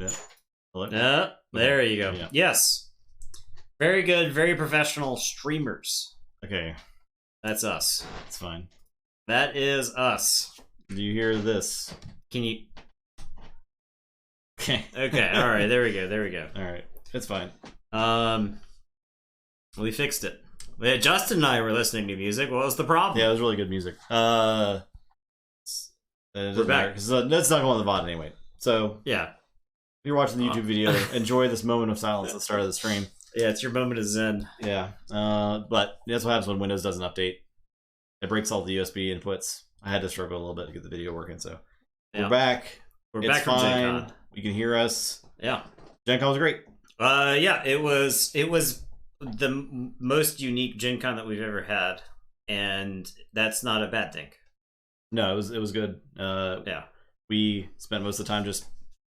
Yeah. Hello? There you go. Yeah. Yes. Very good, very professional streamers. Okay. That's us. It's fine. That is us. Do you hear this? Can you... Okay. Okay, alright, there we go. Alright. It's fine. We fixed it. Justin and I were listening to music. What was the problem? Yeah, it was really good music. We're back. Because that's not going on the VOD anyway. So, yeah. if you're watching the YouTube video, enjoy this moment of silence at the start of the stream. Yeah, it's your moment of zen. Yeah. But that's what happens when Windows doesn't update. It breaks all the USB inputs. I had to struggle a little bit to get the video working, so. Yeah. We're back. We're It's back from fine. Gencon. You can hear us. Yeah. Gencon was great. Yeah, it was the most unique Gen Con that we've ever had, and that's not a bad thing. No, it was good. Yeah. We spent most of the time just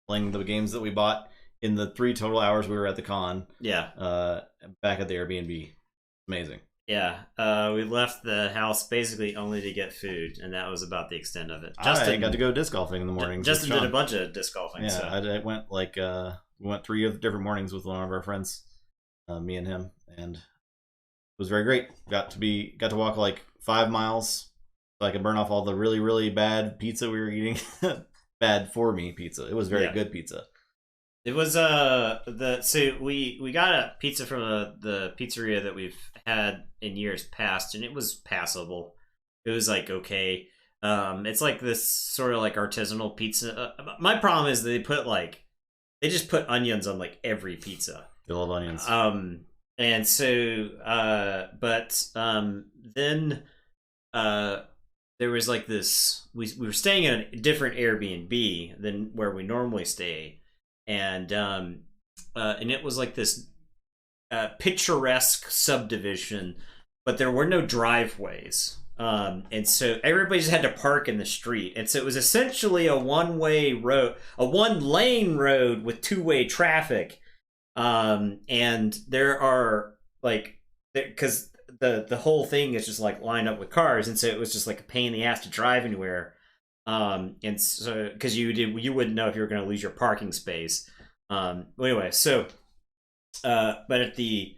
playing the games that we bought in the 3 total hours we were at the con. Yeah. Back at the Airbnb. Amazing. Yeah. We left the house basically only to get food, and that was about the extent of it. I got to go disc golfing in the morning. Justin did a bunch of disc golfing. Yeah, so. I went we went 3 different mornings with one of our friends, me and him, and it was very great. Got to walk like 5 miles so I could burn off all the really, really bad pizza we were eating. Bad for me pizza. It was very good pizza. It was we got a pizza from the pizzeria that we've had in years past, and it was passable. It was like okay. It's like this sort of like artisanal pizza. My problem is they just put onions on like every pizza. I love onions. And so then there was like this. We were staying in a different Airbnb than where we normally stay, and it was like this picturesque subdivision, but there were no driveways. And so everybody just had to park in the street. And so it was essentially a one-way road, a one-lane road with two-way traffic. And there are like, because the whole thing is just like lined up with cars. And so it was just like a pain in the ass to drive anywhere. And so, because you wouldn't know if you were going to lose your parking space. Anyway, so, but at the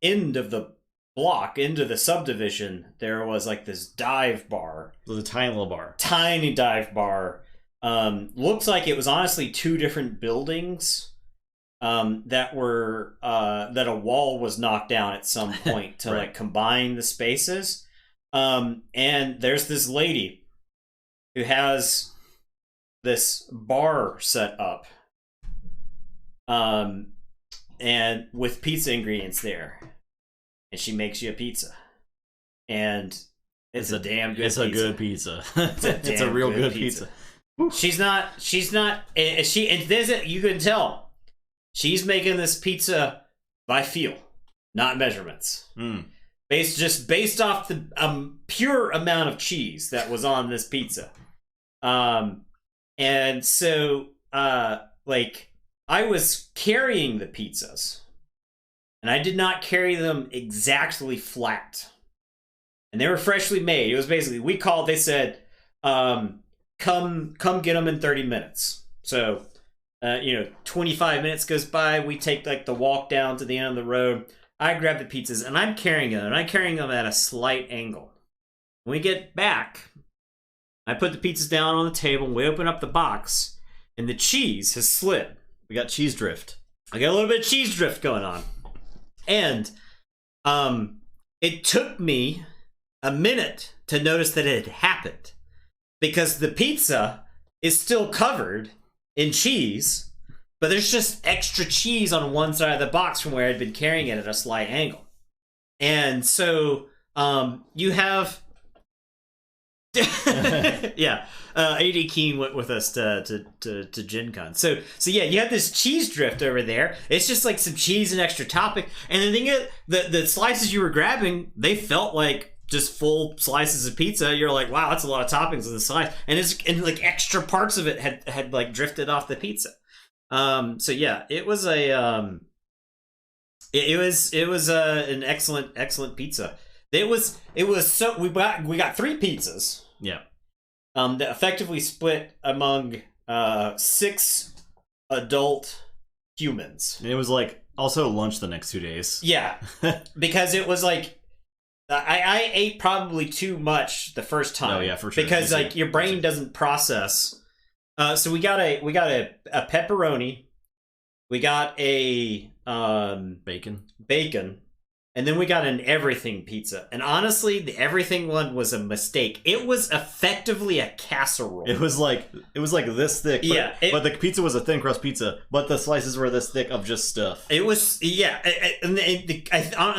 end of the block into the subdivision, there was like this dive bar. It was a tiny little bar. Tiny dive bar. Looks like it was honestly 2 different buildings that were that a wall was knocked down at some point to like combine the spaces. And there's this lady who has this bar set up and with pizza ingredients there. And she makes you a pizza, and it's a damn good. It's pizza. A good pizza. It's a real good pizza. She's not. And there's it. You can tell she's making this pizza by feel, not measurements. Based off the pure amount of cheese that was on this pizza. And so like I was carrying the pizzas. And I did not carry them exactly flat. And they were freshly made. It was basically, we called, they said, come get them in 30 minutes. So, 25 minutes goes by. We take like the walk down to the end of the road. I grab the pizzas and I'm carrying them. And I'm carrying them at a slight angle. When we get back, I put the pizzas down on the table. And we open up the box. And the cheese has slid. We got cheese drift. I got a little bit of cheese drift going on. And it took me a minute to notice that it had happened because the pizza is still covered in cheese, but there's just extra cheese on one side of the box from where I'd been carrying it at a slight angle. And so you have yeah, AD Keen went with us to Gen Con. So yeah, you have this cheese drift over there. It's just like some cheese and extra topping. And the thing is, the slices you were grabbing, they felt like just full slices of pizza. You're like, wow, that's a lot of toppings on the slice. And like extra parts of it had like drifted off the pizza. So yeah, it was an excellent pizza. It was so we got 3 pizzas. Yeah. That effectively split among 6 adult humans. And it was like also lunch the next 2 days. Yeah, because it was like I ate probably too much the first time. Oh yeah, for sure. Because like your brain doesn't process. So we got a pepperoni, we got a bacon, and then we got an everything pizza. And honestly, the everything one was a mistake. It was effectively a casserole. It was like this thick. But, yeah, but the pizza was a thin crust pizza, but the slices were this thick of just stuff. It was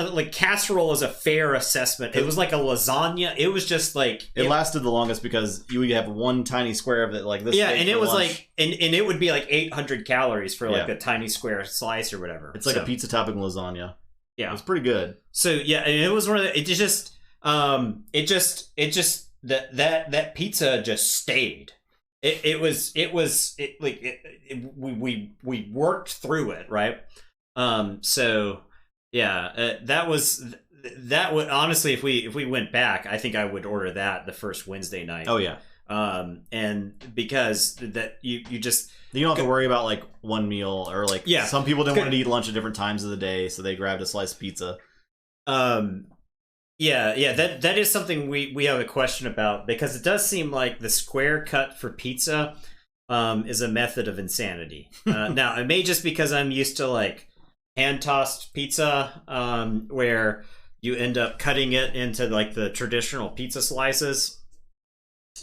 like casserole is a fair assessment. It was like a lasagna. It was just like it lasted the longest because you would have one tiny square of it like this. Yeah, and it was lunch. Like and it would be like 800 calories for like a tiny square slice or whatever. It's like a pizza topping lasagna. Yeah, it was pretty good. So yeah, and it was one of the. It just that pizza just stayed. We worked through it, right? So yeah, that would honestly, if we went back, I think I would order that the first Wednesday night. Oh yeah. And because that you just. You don't have to worry about like one meal or like some people didn't want to eat lunch at different times of the day, so they grabbed a slice of pizza. That is something we have a question about, because it does seem like the square cut for pizza is a method of insanity. Now it may just because I'm used to like hand tossed pizza, where you end up cutting it into like the traditional pizza slices,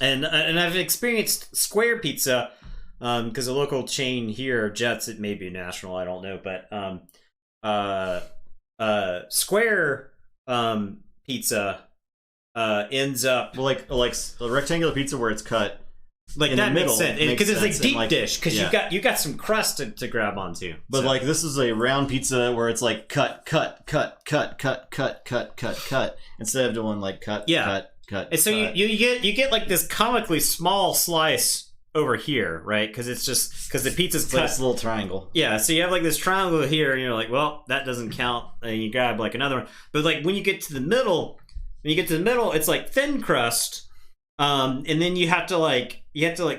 and I've experienced square pizza. Because a local chain here, Jets, it may be national, I don't know, but square pizza ends up like a rectangular pizza where it's cut like in that the middle, makes sense because it's like deep dish because yeah. you got some crust to grab onto. But like this is a round pizza where it's like cut instead of doing like cut. And so you get like this comically small slice over here, right? Because it's just because the pizza's cut. It's a little triangle. Yeah, so you have like this triangle here, and you're like, well, that doesn't count. And you grab like another one. But like when you get to the middle, it's like thin crust, and then you have to like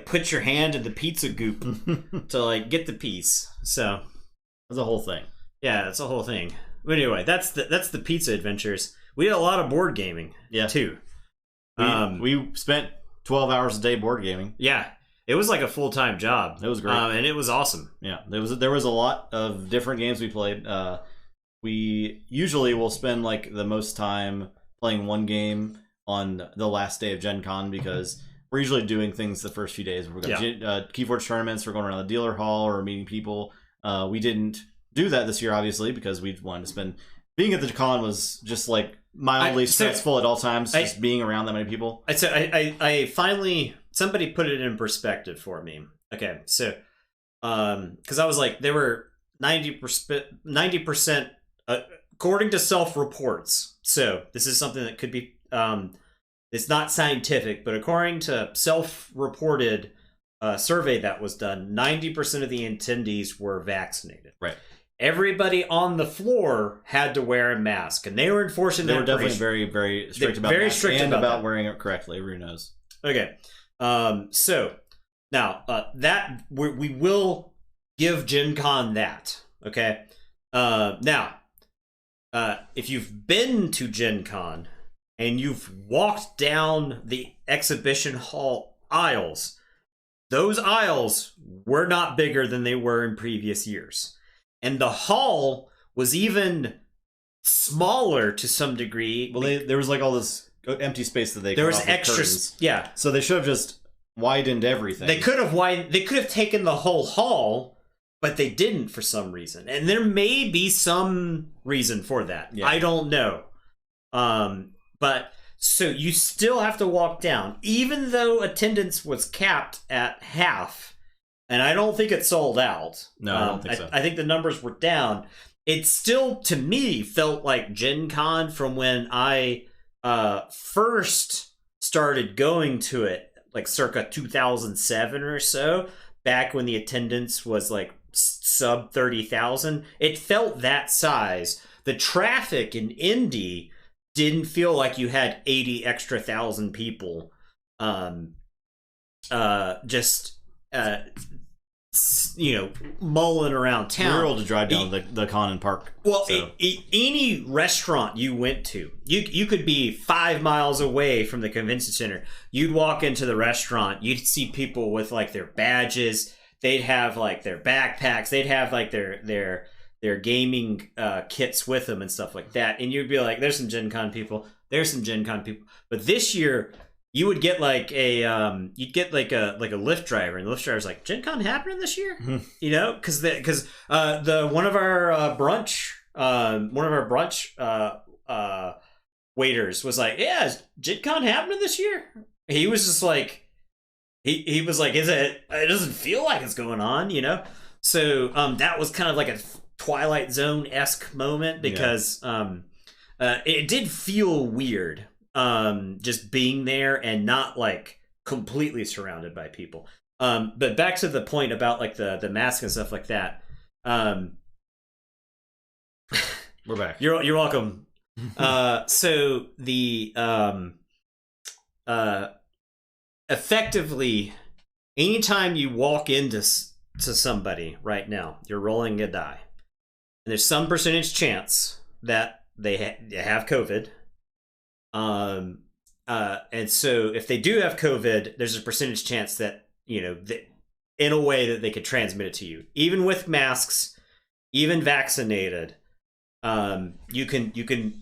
put your hand in the pizza goop to like get the piece. So that's a whole thing. Yeah, it's a whole thing. But anyway, that's the pizza adventures. We did a lot of board gaming, too. We spent 12 hours a day board gaming. Yeah. It was like a full-time job. It was great. And it was awesome. Yeah, there was a lot of different games we played. We usually will spend like the most time playing one game on the last day of Gen Con because we're usually doing things the first few days. We've got Keyforge tournaments, we're going around the dealer hall or meeting people. We didn't do that this year, obviously, because we wanted to spend... Being at the con was just like mildly stressful at all times, just being around that many people. I finally... Somebody put it in perspective for me. Okay, so because I was like, there were 90%, according to self-reports. So this is something that could be, it's not scientific, but according to self-reported survey that was done, 90% of the attendees were vaccinated. Right. Everybody on the floor had to wear a mask, and they were enforcing that. They were definitely very, very strict about that. Wearing it correctly. Everyone knows. Okay. So now that we will give Gen Con that. Okay. Now, if you've been to Gen Con and you've walked down the exhibition hall aisles, those aisles were not bigger than they were in previous years. And the hall was even smaller to some degree. Well, there was like all this empty space that there was extra, so they should have just widened everything. They could have taken the whole hall, but they didn't for some reason, and there may be some reason for that. I don't know. But so you still have to walk down, even though attendance was capped at half, and I don't think it sold out. No, I don't think so. I think the numbers were down. It still, to me, felt like Gen Con from when I first started going to it, like circa 2007 or so, back when the attendance was like sub 30,000. It felt that size. The traffic in Indy didn't feel like you had 80 extra thousand people just mulling around town. We were able to drive down the con and park. Well, so. Any restaurant you went to, you could be 5 miles away from the convention center. You'd walk into the restaurant, you'd see people with like their badges. They'd have like their backpacks. They'd have like their gaming kits with them and stuff like that. And you'd be like, "There's some Gen Con people. There's some Gen Con people." But this year, you would get like a Lyft driver, and the Lyft driver's like, "Gen Con happening this year?" Because one of our brunch waiters was like, "Yeah, is Gen Con happening this year?" He was just like, he was like, "Is it? It doesn't feel like it's going on," So that was kind of like a Twilight Zone-esque moment because it did feel weird. Just being there and not like completely surrounded by people. But back to the point about like the mask and stuff like that. We're back. You're welcome. So the effectively, anytime you walk into somebody right now, you're rolling a die, and there's some percentage chance that they have COVID. And so if they do have COVID, there's a percentage chance that, in a way that they could transmit it to you, even with masks, even vaccinated. You can,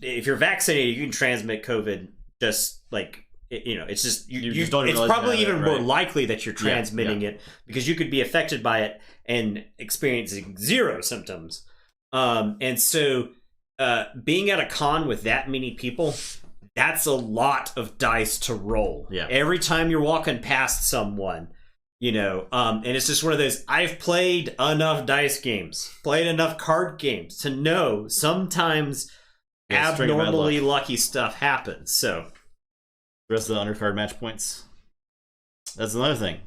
if you're vaccinated, you can transmit COVID just like, it's just, it's probably even more likely that you're transmitting it because you could be affected by it and experiencing zero symptoms. And so, being at a con with that many people, that's a lot of dice to roll. Yeah. Every time you're walking past someone, and it's just one of those, I've played enough dice games, played enough card games to know sometimes abnormally lucky stuff happens. So the rest of the undercard match points. That's another thing.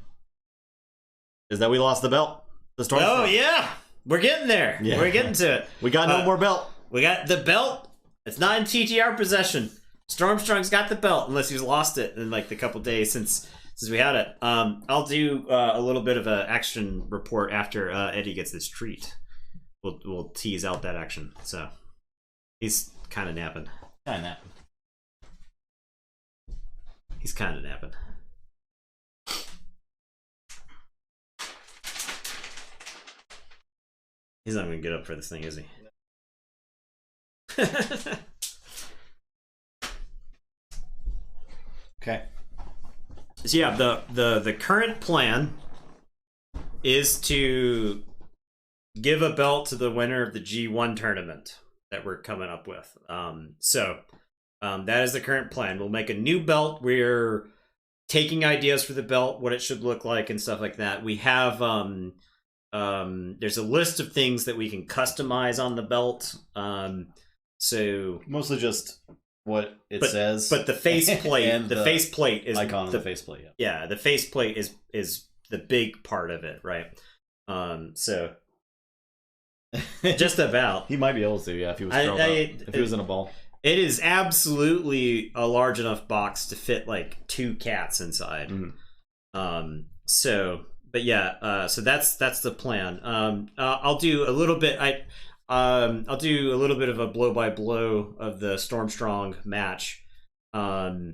Is that we lost the belt. The Stormstrong. Oh yeah. We're getting there. Yeah. We're getting to it. We got no more belt. We got the belt. It's not in TTR possession. Stormstrong's got the belt, unless he's lost it in like the couple days since we had it. I'll do a little bit of an action report after Eddie gets this treat. We'll tease out that action. So he's kind of napping. He's kind of napping. He's not going to get up for this thing, is he? Okay. So yeah, the current plan is to give a belt to the winner of the G1 tournament that we're coming up with. So that is the current plan. We'll make a new belt. We're taking ideas for the belt, what it should look like, and stuff like that. We have there's a list of things that we can customize on the belt. So mostly just what it says, but the faceplate, and the faceplate is icon on the faceplate. Yeah, the faceplate is the big part of it, right? So just about he might be able to, if he was if he was in a ball. It is absolutely a large enough box to fit like 2 cats inside. So, but yeah, so that's the plan. I'll do a little bit. I'll do a little bit of a blow by blow of the Stormstrong match. Was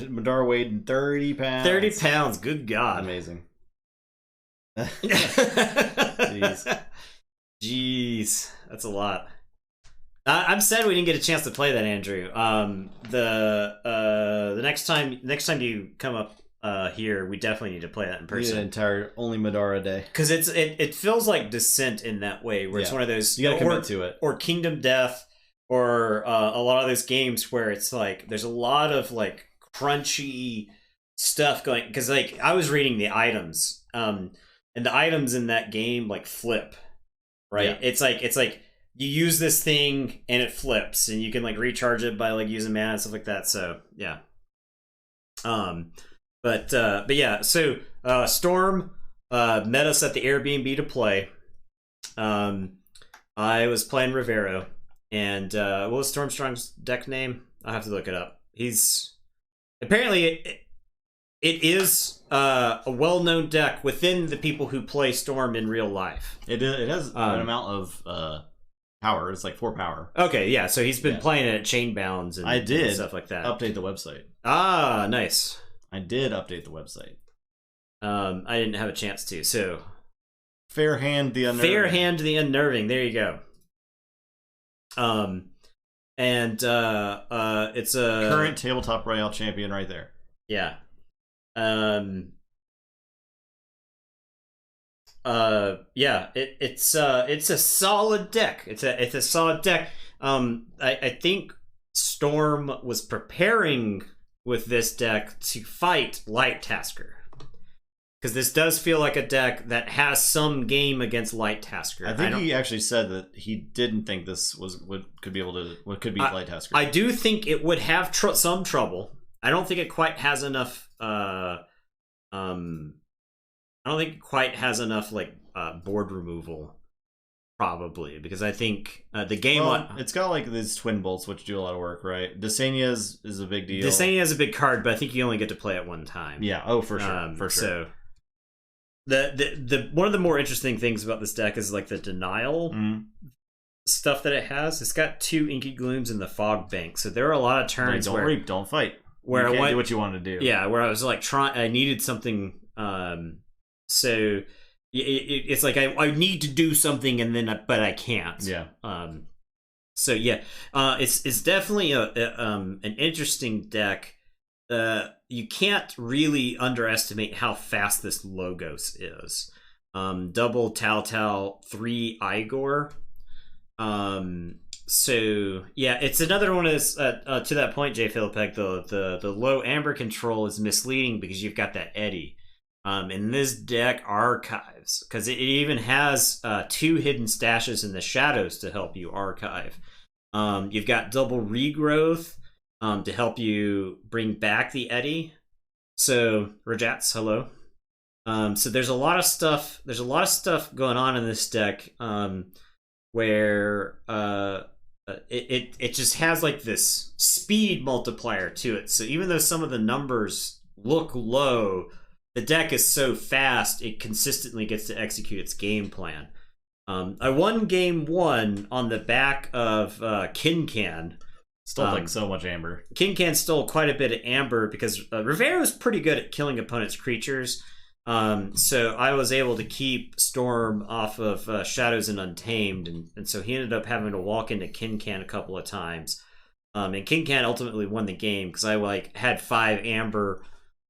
it Madara weighed 30 pounds? 30 pounds. Good God. Amazing. Jeez, that's a lot. I'm sad we didn't get a chance to play that, Andrew. The next time you come up here, we definitely need to play that in person. An entire only Madara day, because it feels like Descent in that way, where it's one of those you gotta commit to it, or Kingdom Death, or a lot of those games where it's like there's a lot of like crunchy stuff going. Because like I was reading the items, and the items in that game like flip, right? Yeah. It's like you use this thing and it flips, and you can like recharge it by like using mana and stuff like that. So yeah. But yeah, so Storm met us at the Airbnb to play. I was playing Rivero, and what was Stormstrong's deck name? I'll have to look it up. He's apparently it is a well-known deck within the people who play Storm in real life. It has an amount of power. It's like 4 power. Okay, yeah. So he's been playing it at chain bounds and, and stuff like that. Update the website. Ah, nice. I did update the website. I didn't have a chance to. So Fair Hand the Unnerving. Fair Hand the Unnerving. There you go. And it's a current tabletop royale champion right there. Yeah. Yeah, it's a solid deck. It's a solid deck. I think Storm was preparing with this deck to fight Light Tasker, because this does feel like a deck that has some game against Light Tasker. I think he actually said that he didn't think this could be Light Tasker. I do think it would have some trouble. I don't think it quite has enough. I don't think it quite has enough board removal, probably, because I think the game. It's got like these twin bolts, which do a lot of work, right? Dysania is a big deal. Dysania is a big card, but I think you only get to play it one time. Yeah. Oh, for sure. For sure. So the one of the more interesting things about this deck is like the denial stuff that it has. It's got 2 Inky Glooms in the Fog Bank, so there are a lot of turns don't where reap, don't fight. Where you can't do what you want to do. Yeah, where I was like I needed something. So it's like I need to do something, and then but I can't. Yeah. So yeah, it's definitely an interesting deck. You can't really underestimate how fast this Logos is. Double Tal 3 Igor. So yeah, it's another one is to that point, J. Philipek, the low amber control is misleading because you've got that Eddy. And this deck archives, because it even has 2 hidden stashes in the shadows to help you archive. You've got double regrowth to help you bring back the Eddy. So Rajats, hello. So there's a lot of stuff. There's a lot of stuff going on in this deck where it just has like this speed multiplier to it. So even though some of the numbers look low, the deck is so fast it consistently gets to execute its game plan. I won game 1 on the back of Kincan. Stole like so much amber. Kincan stole quite a bit of amber because Rivero's pretty good at killing opponents' creatures. So I was able to keep Storm off of Shadows and Untamed, and so he ended up having to walk into Kincan a couple of times. And Kincan ultimately won the game because I had 5 amber.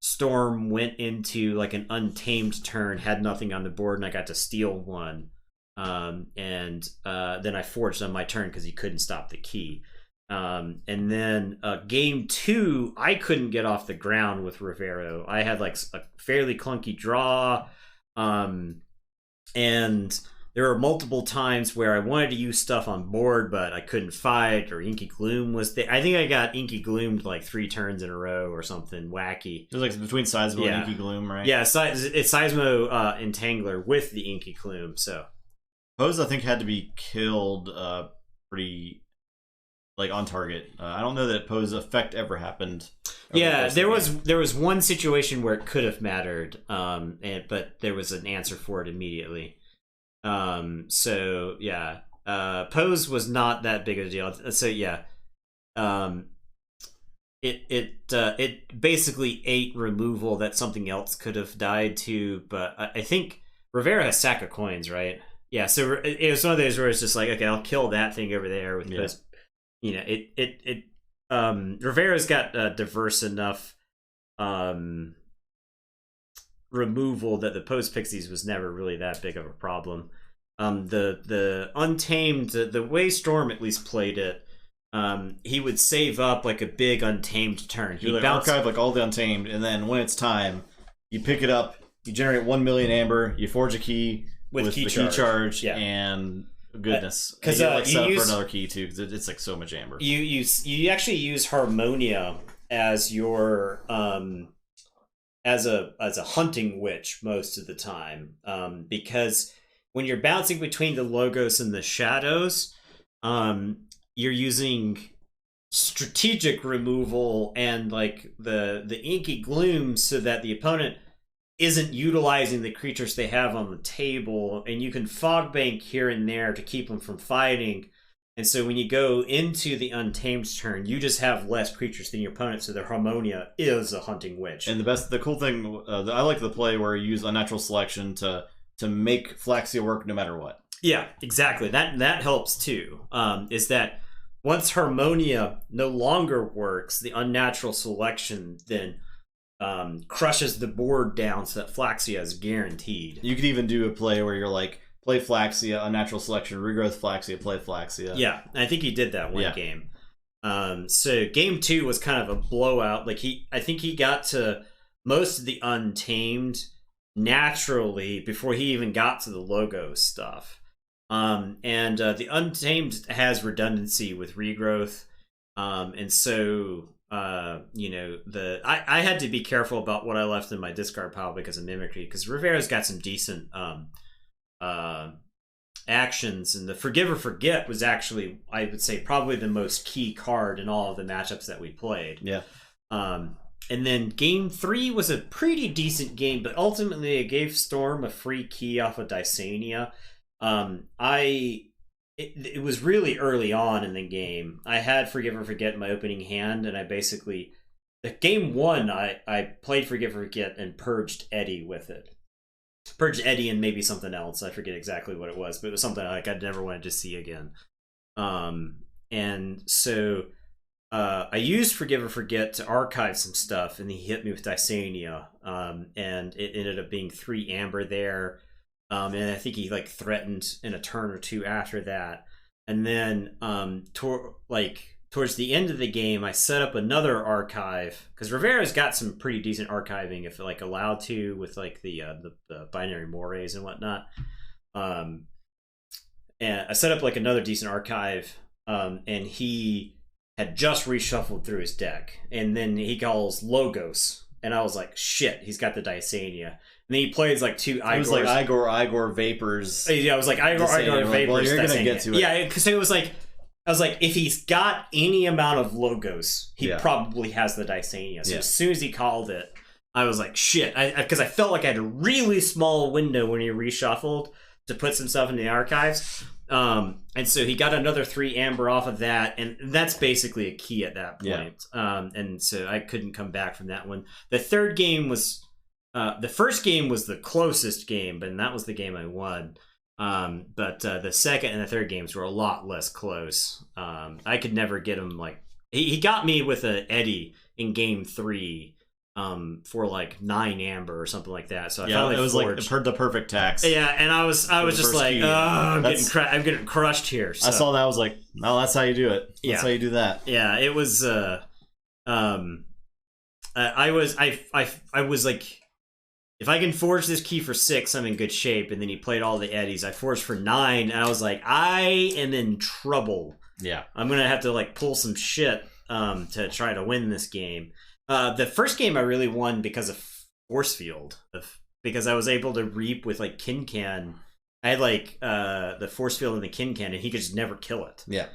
Storm went into like an Untamed turn, had nothing on the board, and I got to steal 1. And then I forged on my turn because he couldn't stop the key. And then game 2, I couldn't get off the ground with Rivero. I had like a fairly clunky draw, and there were multiple times where I wanted to use stuff on board, but I couldn't fight, or Inky Gloom was there. I think I got Inky Gloomed like 3 turns in a row or something wacky. It was like between Seismo and Inky Gloom, right? Yeah, it's Seismo Entangler with the Inky Gloom. So Pose, I think, had to be killed pretty on target. I don't know that Pose effect ever happened. Yeah, there was one situation where it could have mattered, but there was an answer for it immediately. So yeah, Pose was not that big of a deal. So yeah, it basically ate removal that something else could have died to. But I think Rivera has Sack of Coins, right? Yeah. So it was one of those where it's just like, okay, I'll kill that thing over there with Pose. You know, Rivera's got diverse enough removal that the Post Pixies was never really that big of a problem. The Untamed, the way Storm at least played it, he would save up like a big Untamed turn. He'd archive like all the Untamed, and then when it's time, you pick it up, you generate 1 million amber, you forge a key with the key charge, and goodness, because you set up for another key too, because it's like so much amber. You actually use Harmonia as your as a hunting witch most of the time, because when you're bouncing between the Logos and the Shadows, you're using strategic removal and like the inky gloom so that the opponent isn't utilizing the creatures they have on the table, and you can fog bank here and there to keep them from fighting. And so when you go into the Untamed turn, you just have less creatures than your opponent, so their Harmonia is a hunting witch. And the cool thing, I like the play where you use Unnatural Selection to make Flaxia work no matter what. Yeah, exactly. That helps too. Is that once Harmonia no longer works, the Unnatural Selection then crushes the board down so that Flaxia is guaranteed. You could even do a play where you're like, play Flaxia, Unnatural Selection, regrowth Flaxia, play Flaxia. Yeah, I think he did that one game. So game 2 was kind of a blowout. Like I think he got to most of the Untamed naturally before he even got to the logo stuff. And the Untamed has redundancy with regrowth. And so I had to be careful about what I left in my discard pile because of Mimicry, because Rivera's got some decent actions, and the Forgive or Forget was actually, I would say, probably the most key card in all of the matchups that we played. Yeah. And then game 3 was a pretty decent game, but ultimately it gave Storm a free key off of Dysania. It was really early on in the game. I had Forgive or Forget in my opening hand, and I basically, game 1, I played Forgive or Forget and purged Eddie with it. Purged Eddie and maybe something else. I forget exactly what it was, but it was something like I'd never wanted to see again. And so I used Forgive or Forget to archive some stuff, and he hit me with Dysania, and it ended up being 3 amber there. And I think he like threatened in a turn or 2 after that. And then towards the end of the game, I set up another archive, because Rivera's got some pretty decent archiving if like allowed to, with like the binary mores and whatnot. And I set up like another decent archive, and he had just reshuffled through his deck, and then he calls Logos, and I was like, shit, he's got the Dysania. And then he plays like 2 Igors. It was like Igor Vapors. Yeah, I was like Igor Vapors. Well, you're gonna get to it. Yeah, because it was like, I was like, if he's got any amount of Logos, he probably has the Dysania. So as soon as he called it, I was like, shit. Because I felt like I had a really small window when he reshuffled to put some stuff in the archives. And so he got another 3 amber off of that, and that's basically a key at that point. And so I couldn't come back from that one. The third game was, the first game was the closest game, and that was the game I won. But the second and the third games were a lot less close. I could never get him, like, he got me with a Eddie in game 3 for like 9 amber or something like that. So I finally, it was forged. like the perfect tax. Yeah, and I was just like, I'm getting crushed here. So. I saw that. I was like, no, that's how you do it. That's how you do that. Yeah, it was. I was like, if I can forge this key for 6, I'm in good shape. And then he played all the Eddies. I forged for 9, and I was like, I am in trouble. Yeah, I'm gonna have to like pull some shit to try to win this game. The first game I really won because of Force Field, because I was able to reap with like Kincan. I had like the Force Field and the Kincan, and he could just never kill it. Yeah.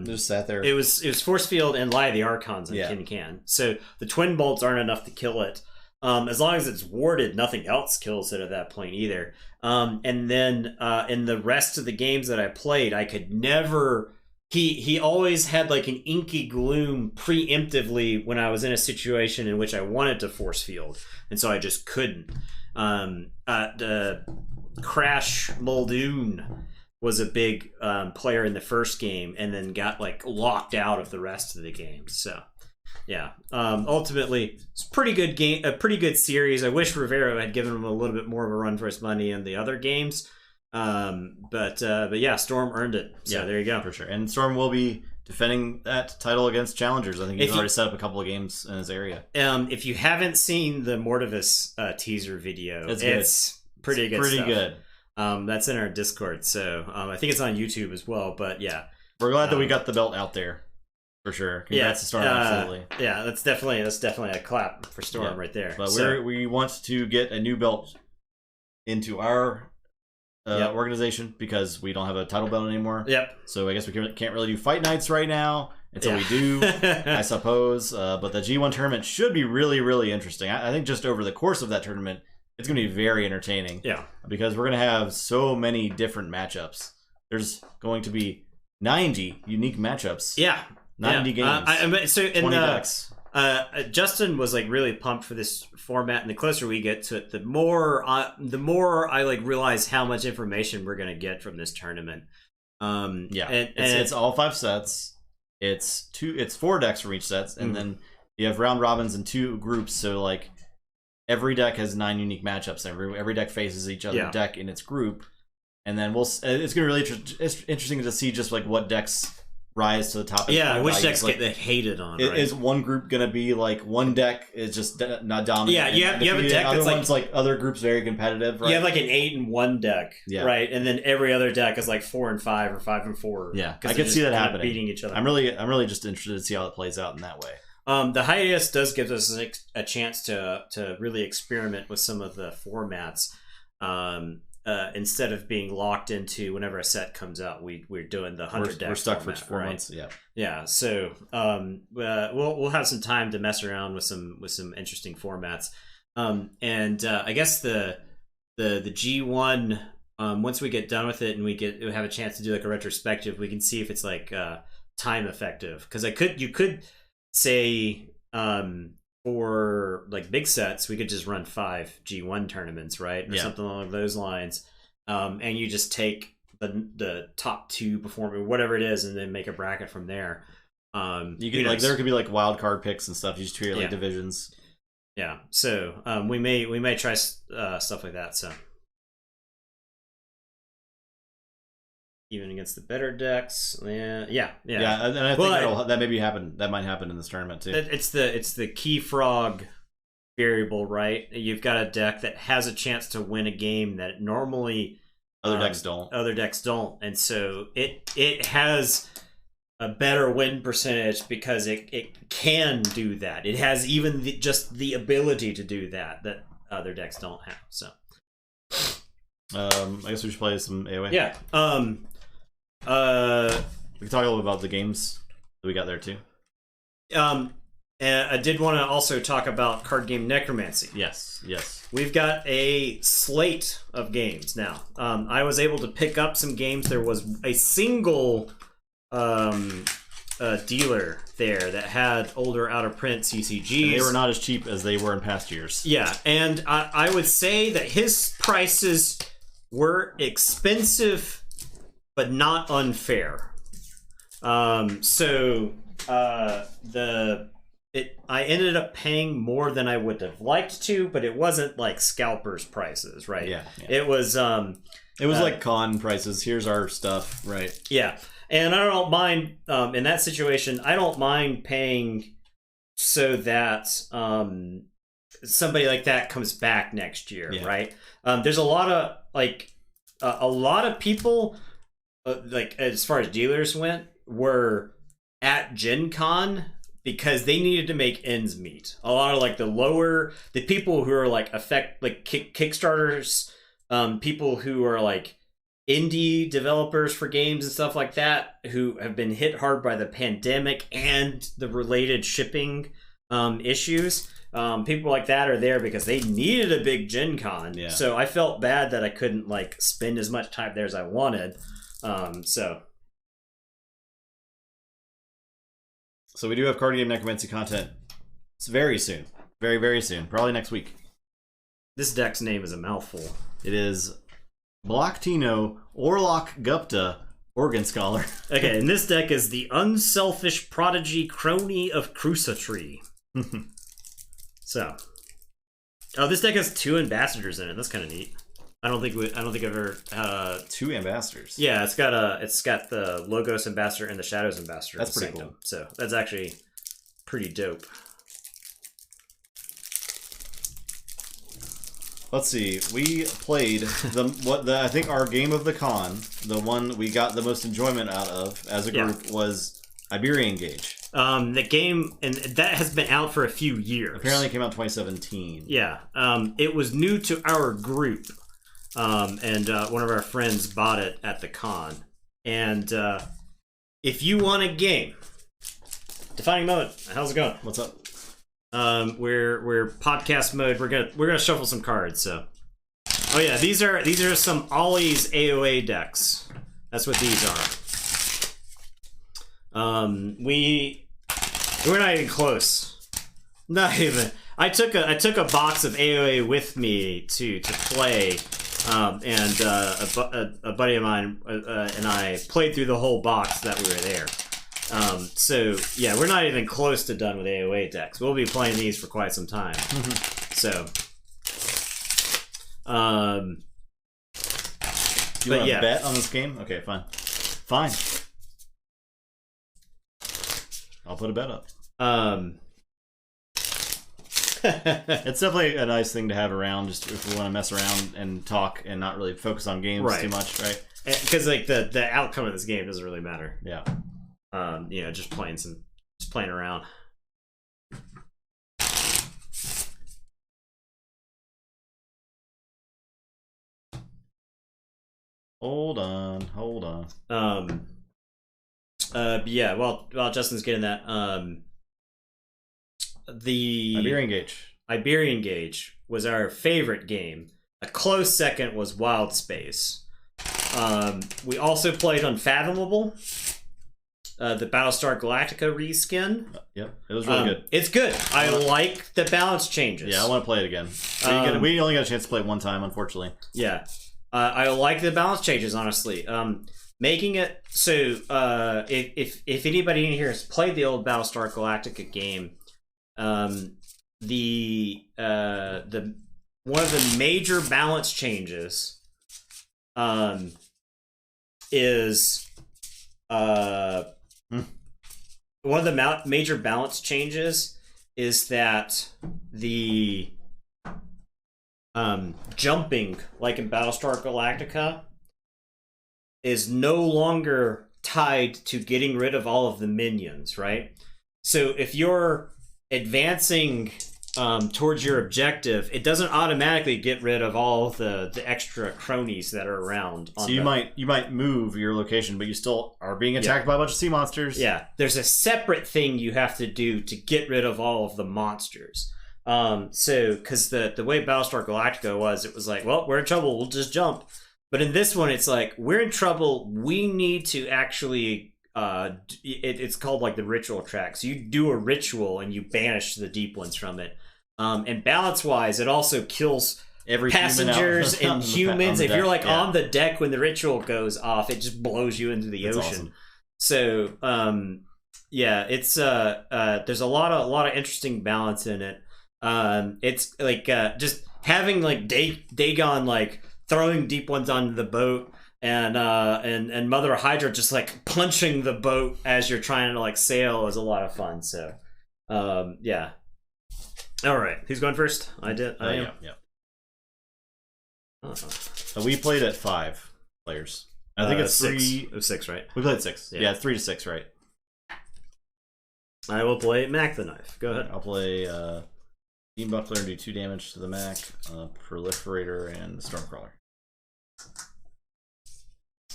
Just sat there. It was Force Field and Lie of the Archons on Kincan. So the Twin Bolts aren't enough to kill it. As long as it's warded, nothing else kills it at that point either. And then in the rest of the games that I played, I could never. He always had like an Inky Gloom preemptively when I was in a situation in which I wanted to Force Field, and so I just couldn't. The Crash Muldoon was a big player in the first game, and then got like locked out of the rest of the games. So yeah, ultimately it's a pretty good game, a pretty good series. I wish Rivera had given him a little bit more of a run for his money in the other games. But yeah, Storm earned it. So there you go. For sure. And Storm will be defending that title against challengers. I think he's already set up a couple of games in his area. If you haven't seen the Mortivus teaser video, it's pretty good. Pretty good. That's in our Discord, so I think it's on YouTube as well. But yeah, we're glad that we got the belt out there. For sure. Congrats to Storm, absolutely. Yeah, that's definitely a clap for Storm right there. But we want to get a new belt into our organization because we don't have a title belt anymore. Yep. So I guess we can't really do fight nights right now. until we do, I suppose. But the G1 tournament should be really, really interesting. I think just over the course of that tournament, it's going to be very entertaining. Yeah. Because we're going to have so many different matchups. There's going to be 90 unique matchups. Yeah. 90 games. 20 decks. Justin was like really pumped for this format, and the closer we get to it, the more I like realize how much information we're going to get from this tournament. It's all 5 sets. It's 4 decks from each set, and then you have round robins in 2 groups. So like every deck has 9 unique matchups. Every deck faces each other deck in its group, and then it's gonna be really interesting to see just like what decks rise to the top. Yeah, which decks get hated on. Right? Is one group gonna be like one deck is just not dominant? Yeah, you have a deck other that's ones like other groups very competitive. Right? You have like an 8-1 deck, right? And then every other deck is like 4-5 or 5-4. Yeah, I could see that happening. Beating each other. I'm really just interested to see how it plays out in that way. The hiatus does give us a chance to really experiment with some of the formats. Instead of being locked into whenever a set comes out, we're doing the 100 deck. We're stuck format, for 4 months. Yeah. So we'll have some time to mess around with some interesting formats. I guess the G1 once we get done with it and we have a chance to do like a retrospective, we can see if it's like time effective. Because you could say for like big sets, we could just run 5 G1 tournaments, right? Or something along those lines. And you just take the top 2 performing, whatever it is, and then make a bracket from there. You could like there could be like wild card picks and stuff. You just treat it like divisions. Yeah. So we may try stuff like that. So even against the better decks, yeah. And I think that maybe happen. That might happen in this tournament too. It's the key frog variable, right? You've got a deck that has a chance to win a game that normally other decks don't. And so it has a better win percentage because it can do that. It has even just the ability to do that other decks don't have. So I guess we should play some AoA. Yeah. We can talk a little about the games that we got there too. And I did want to also talk about card game necromancy. Yes. We've got a slate of games now. I was able to pick up some games. There was a single dealer there that had older out of print CCGs. And they were not as cheap as they were in past years. Yeah, and I would say that his prices were expensive, but not unfair. I ended up paying more than I would have liked to, but it wasn't like scalpers prices, right? Yeah. It was like con prices. Here's our stuff, right? Yeah. And I don't mind in that situation, I don't mind paying so that somebody like that comes back next year, right? There's a lot of people like as far as dealers went were at Gencon because they needed to make ends meet. A lot of like the people who are like Kickstarters, people who are like indie developers for games and stuff like that, who have been hit hard by the pandemic and the related shipping issues. People like that are there because they needed a big Gen Con. Yeah. So I felt bad that I couldn't like spend as much time there as I wanted. So we do have card game necromancy content. It's very soon. Very, very soon. Probably next week. This deck's name is a mouthful. It is Blocktino Orlok Gupta Organ Scholar. Okay, and this deck is the Unselfish Prodigy Crony of Crucitree. This deck has 2 ambassadors in it. That's kind of neat. I don't think I've ever 2 ambassadors. Yeah, it's got the Logos ambassador and the Shadows ambassador. That's pretty cool. So that's actually pretty dope. Let's see. We played I think our game of the con, the one we got the most enjoyment out of as a group was Iberian Gauge. The game, and that has been out for a few years. Apparently it came out in 2017. Yeah. It was new to our group. And one of our friends bought it at the con. And if you want a game Defining moment. How's it going? What's up? We're podcast mode. We're gonna shuffle some cards. So, oh yeah, these are some Ollie's AoA decks. That's what these are. We're not even close. Not even. I took a box of AoA with me to play, and a buddy of mine and I played through the whole box that we were there. So yeah, we're not even close to done with AoA decks. We'll be playing these for quite some time. So, you want to bet on this game? Okay, fine. I'll put a bet up. It's definitely a nice thing to have around, just if we want to mess around and talk and not really focus on games too much, right? Because like the outcome of this game doesn't really matter. Yeah. Just playing around. Hold on. Yeah. While Justin's getting that, the Iberian Gauge was our favorite game. A close second was Wild Space. We also played Unfathomable. The Battlestar Galactica reskin. Yep, it was really good. It's good. I like the balance changes. Yeah, I want to play it again. We only got a chance to play it one time, unfortunately. Yeah, I like the balance changes, honestly. Making it so if anybody in here has played the old Battlestar Galactica game, the one of the major balance changes is one of the major balance changes is that the jumping, like in Battlestar Galactica, is no longer tied to getting rid of all of the minions, right? So if you're advancing towards your objective, it doesn't automatically get rid of all of the extra cronies that are around. So you might move your location, but you still are being attacked by a bunch of sea monsters. Yeah, there's a separate thing you have to do to get rid of all of the monsters. So because the way Battlestar Galactica was, it was like, well, we're in trouble, we'll just jump. But in this one, it's like, we're in trouble, we need to actually it's called like the ritual track. So you do a ritual and you banish the deep ones from it. And balance-wise, it also kills every passengers and humans. If you're like on the deck when the ritual goes off, it just blows you into the ocean. Awesome. So it's there's a lot of interesting balance in it. It's like just having like Dagon like throwing deep ones onto the boat. And Mother Hydra just like punching the boat as you're trying to like sail is a lot of fun. So, yeah. All right, who's going first? I did. I am. Yeah. So we played at 5 players. I think it's 3. 6, right? We played 6. Yeah, it's 3 to 6, right? I will play Mac the Knife. Go ahead. I'll play Beam Buckler and do 2 damage to the Mac, Proliferator, and Stormcrawler.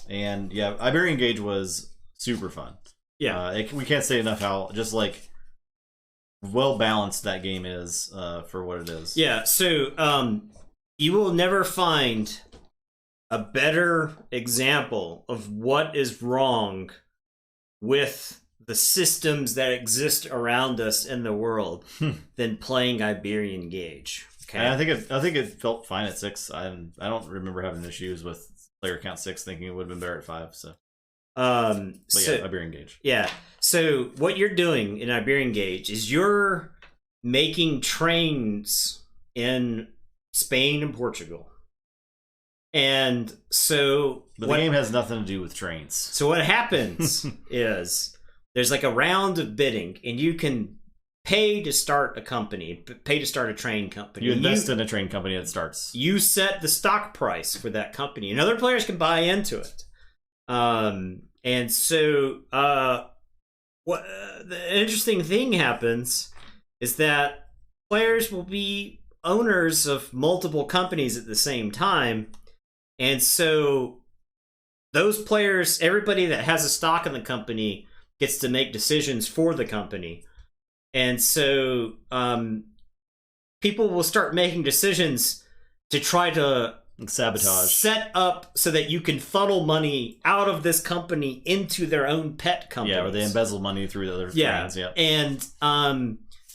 And yeah, Iberian Gauge was super fun. Yeah, we can't say enough how just like well balanced that game is for what it is. Yeah, so you will never find a better example of what is wrong with the systems that exist around us in the world than playing Iberian Gauge. Okay, and I think it felt fine at 6. I don't remember having issues with player count 6, thinking it would have been better at 5. So, Iberian Gauge. Yeah. So what you're doing in Iberian Gauge is you're making trains in Spain and Portugal, and so the game has nothing to do with trains. So what happens is there's like a round of bidding, and you can pay to start a company, pay to start a train company. You invest in a train company that starts. You set the stock price for that company, and other players can buy into it. And so what the interesting thing happens is that players will be owners of multiple companies at the same time, and so those players, everybody that has a stock in the company, gets to make decisions for the company. And so people will start making decisions to try to sabotage, set up so that you can funnel money out of this company into their own pet companies. Yeah, or they embezzle money through the other brands. Yeah, and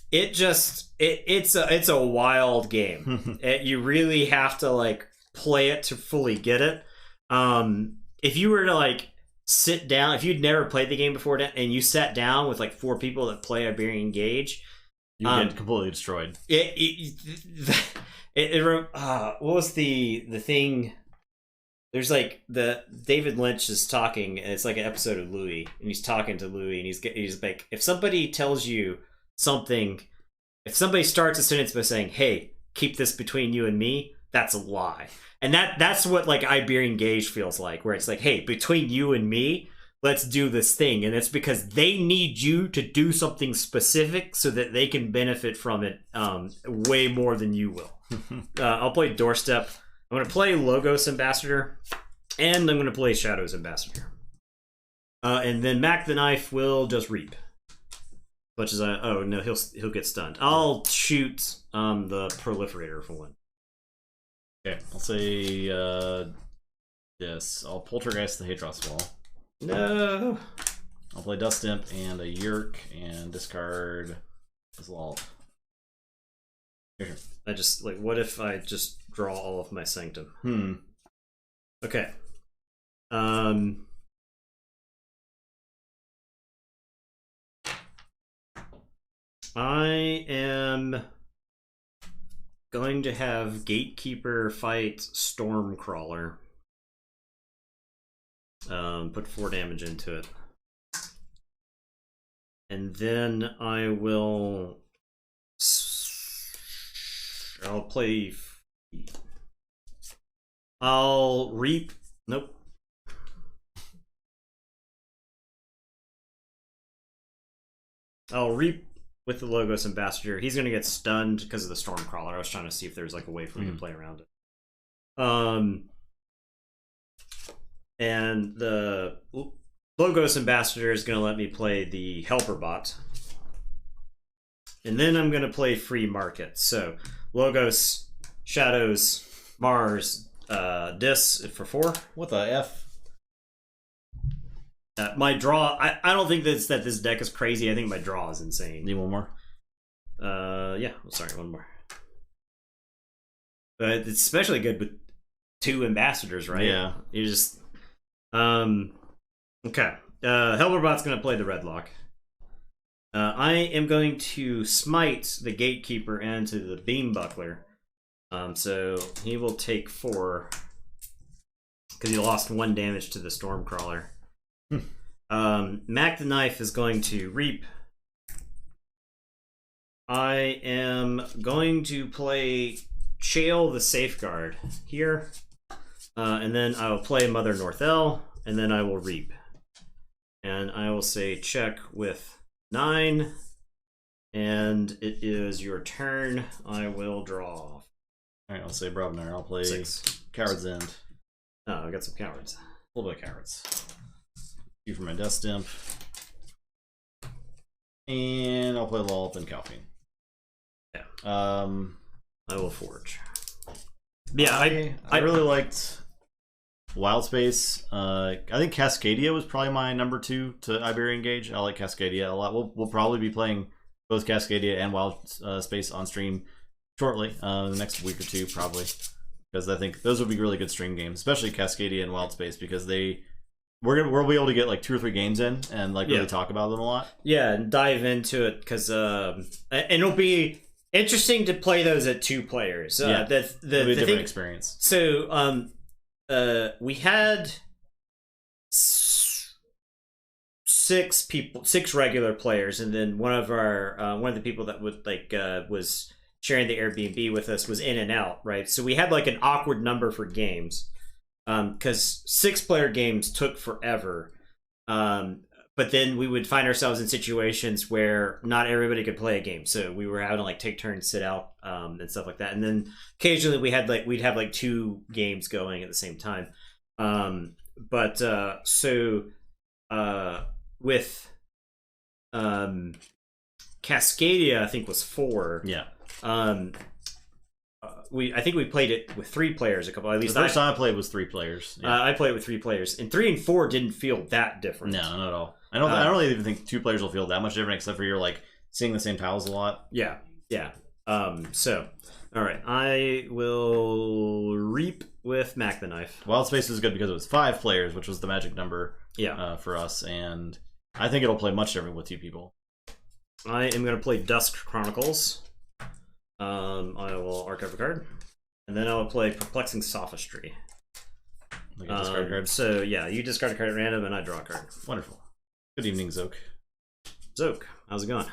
it's a wild game. You really have to like play it to fully get it. If you were to like sit down, if you'd never played the game before and you sat down with like 4 people that play Iberian Gauge, you get completely destroyed. What was the thing? There's like the David Lynch is talking, and it's like an episode of Louis, and he's talking to Louis, and he's like, if somebody tells you something, if somebody starts a sentence by saying, "Hey, keep this between you and me," that's a lie. And that's what like Iberian Gauge feels like, where it's like, hey, between you and me, let's do this thing. And it's because they need you to do something specific so that they can benefit from it way more than you will. I'll play Doorstep. I'm going to play Logos Ambassador, and I'm going to play Shadows Ambassador. And then Mac the Knife will just reap. Much as oh no, he'll get stunned. I'll shoot the Proliferator for one. Okay, I'll say yes. I'll Poltergeist the Hadros Wall. No. I'll play Dust Imp and a Yerk and discard Resolve. Here. I just like, what if I just draw all of my Sanctum? Okay. I am going to have Gatekeeper fight Stormcrawler. Put 4 damage into it. And then I will... I'll play... I'll reap... Nope. I'll reap with the Logos Ambassador. He's going to get stunned because of the Stormcrawler. I was trying to see if there's like a way for me to play around it. And the Logos Ambassador is going to let me play the Helper Bot. And then I'm going to play Free Market. So Logos, Shadows, Mars, Dis for 4. What the F? My draw, I don't think that this deck is crazy. I think my draw is insane. Need one more? Yeah. Sorry, one more. But it's especially good with 2 ambassadors, right? Yeah. You just... Okay. Helperbot's going to play the Redlock. I am going to smite the Gatekeeper into the Beam Buckler. So he will take 4. Because he lost 1 damage to the Stormcrawler. Mac the Knife is going to reap. I am going to play Chael the Safeguard here. And then I will play Mother Northel, and then I will reap. And I will say check with 9. And it is your turn. I will draw. Alright, I'll say Brobnar. I'll play 6. Coward's End. Oh, I got some cowards. A little bit of cowards. 2 for my Dust Imp. And I'll play Lull and Calphine. Yeah. I will Forge. Yeah, I really liked Wild Space. I think Cascadia was probably my number 2 to Iberian Gauge. I like Cascadia a lot. We'll probably be playing both Cascadia and Wild Space on stream shortly, the next week or 2 probably, because I think those would be really good stream games, especially Cascadia and Wild Space, because we'll be able to get like 2 or 3 games in and like really talk about them a lot. Yeah, and dive into it, because and it'll be interesting to play those at 2 players. Yeah, the different experience. So we had 6 regular players, and then one of the people that would was sharing the Airbnb with us was in and out, right? So we had like an awkward number for games, because 6-player games took forever. But then we would find ourselves in situations where not everybody could play a game, so we were having to like take turns, sit out, and stuff like that. And then occasionally we'd have 2 games going at the same time. With Cascadia, I think, was 4. Yeah. I think we played it with 3 players a couple. At least the first time I played was 3 players. Yeah. I played with 3 players, and 3 and 4 didn't feel that different. No, not at all. I don't really even think 2 players will feel that much different, except for you're like seeing the same tiles a lot. Yeah. So, all right, I will reap with Mac the Knife. Wild Space is good because it was 5 players, which was the magic number. Yeah. For us, and I think it'll play much different with 2 people. I am going to play Dusk Chronicles. I will archive a card, and then I will play Perplexing Sophistry. Like a discard card. So yeah, you discard a card at random, and I draw a card. Wonderful. Good evening, Zoke. Zoke, how's it going?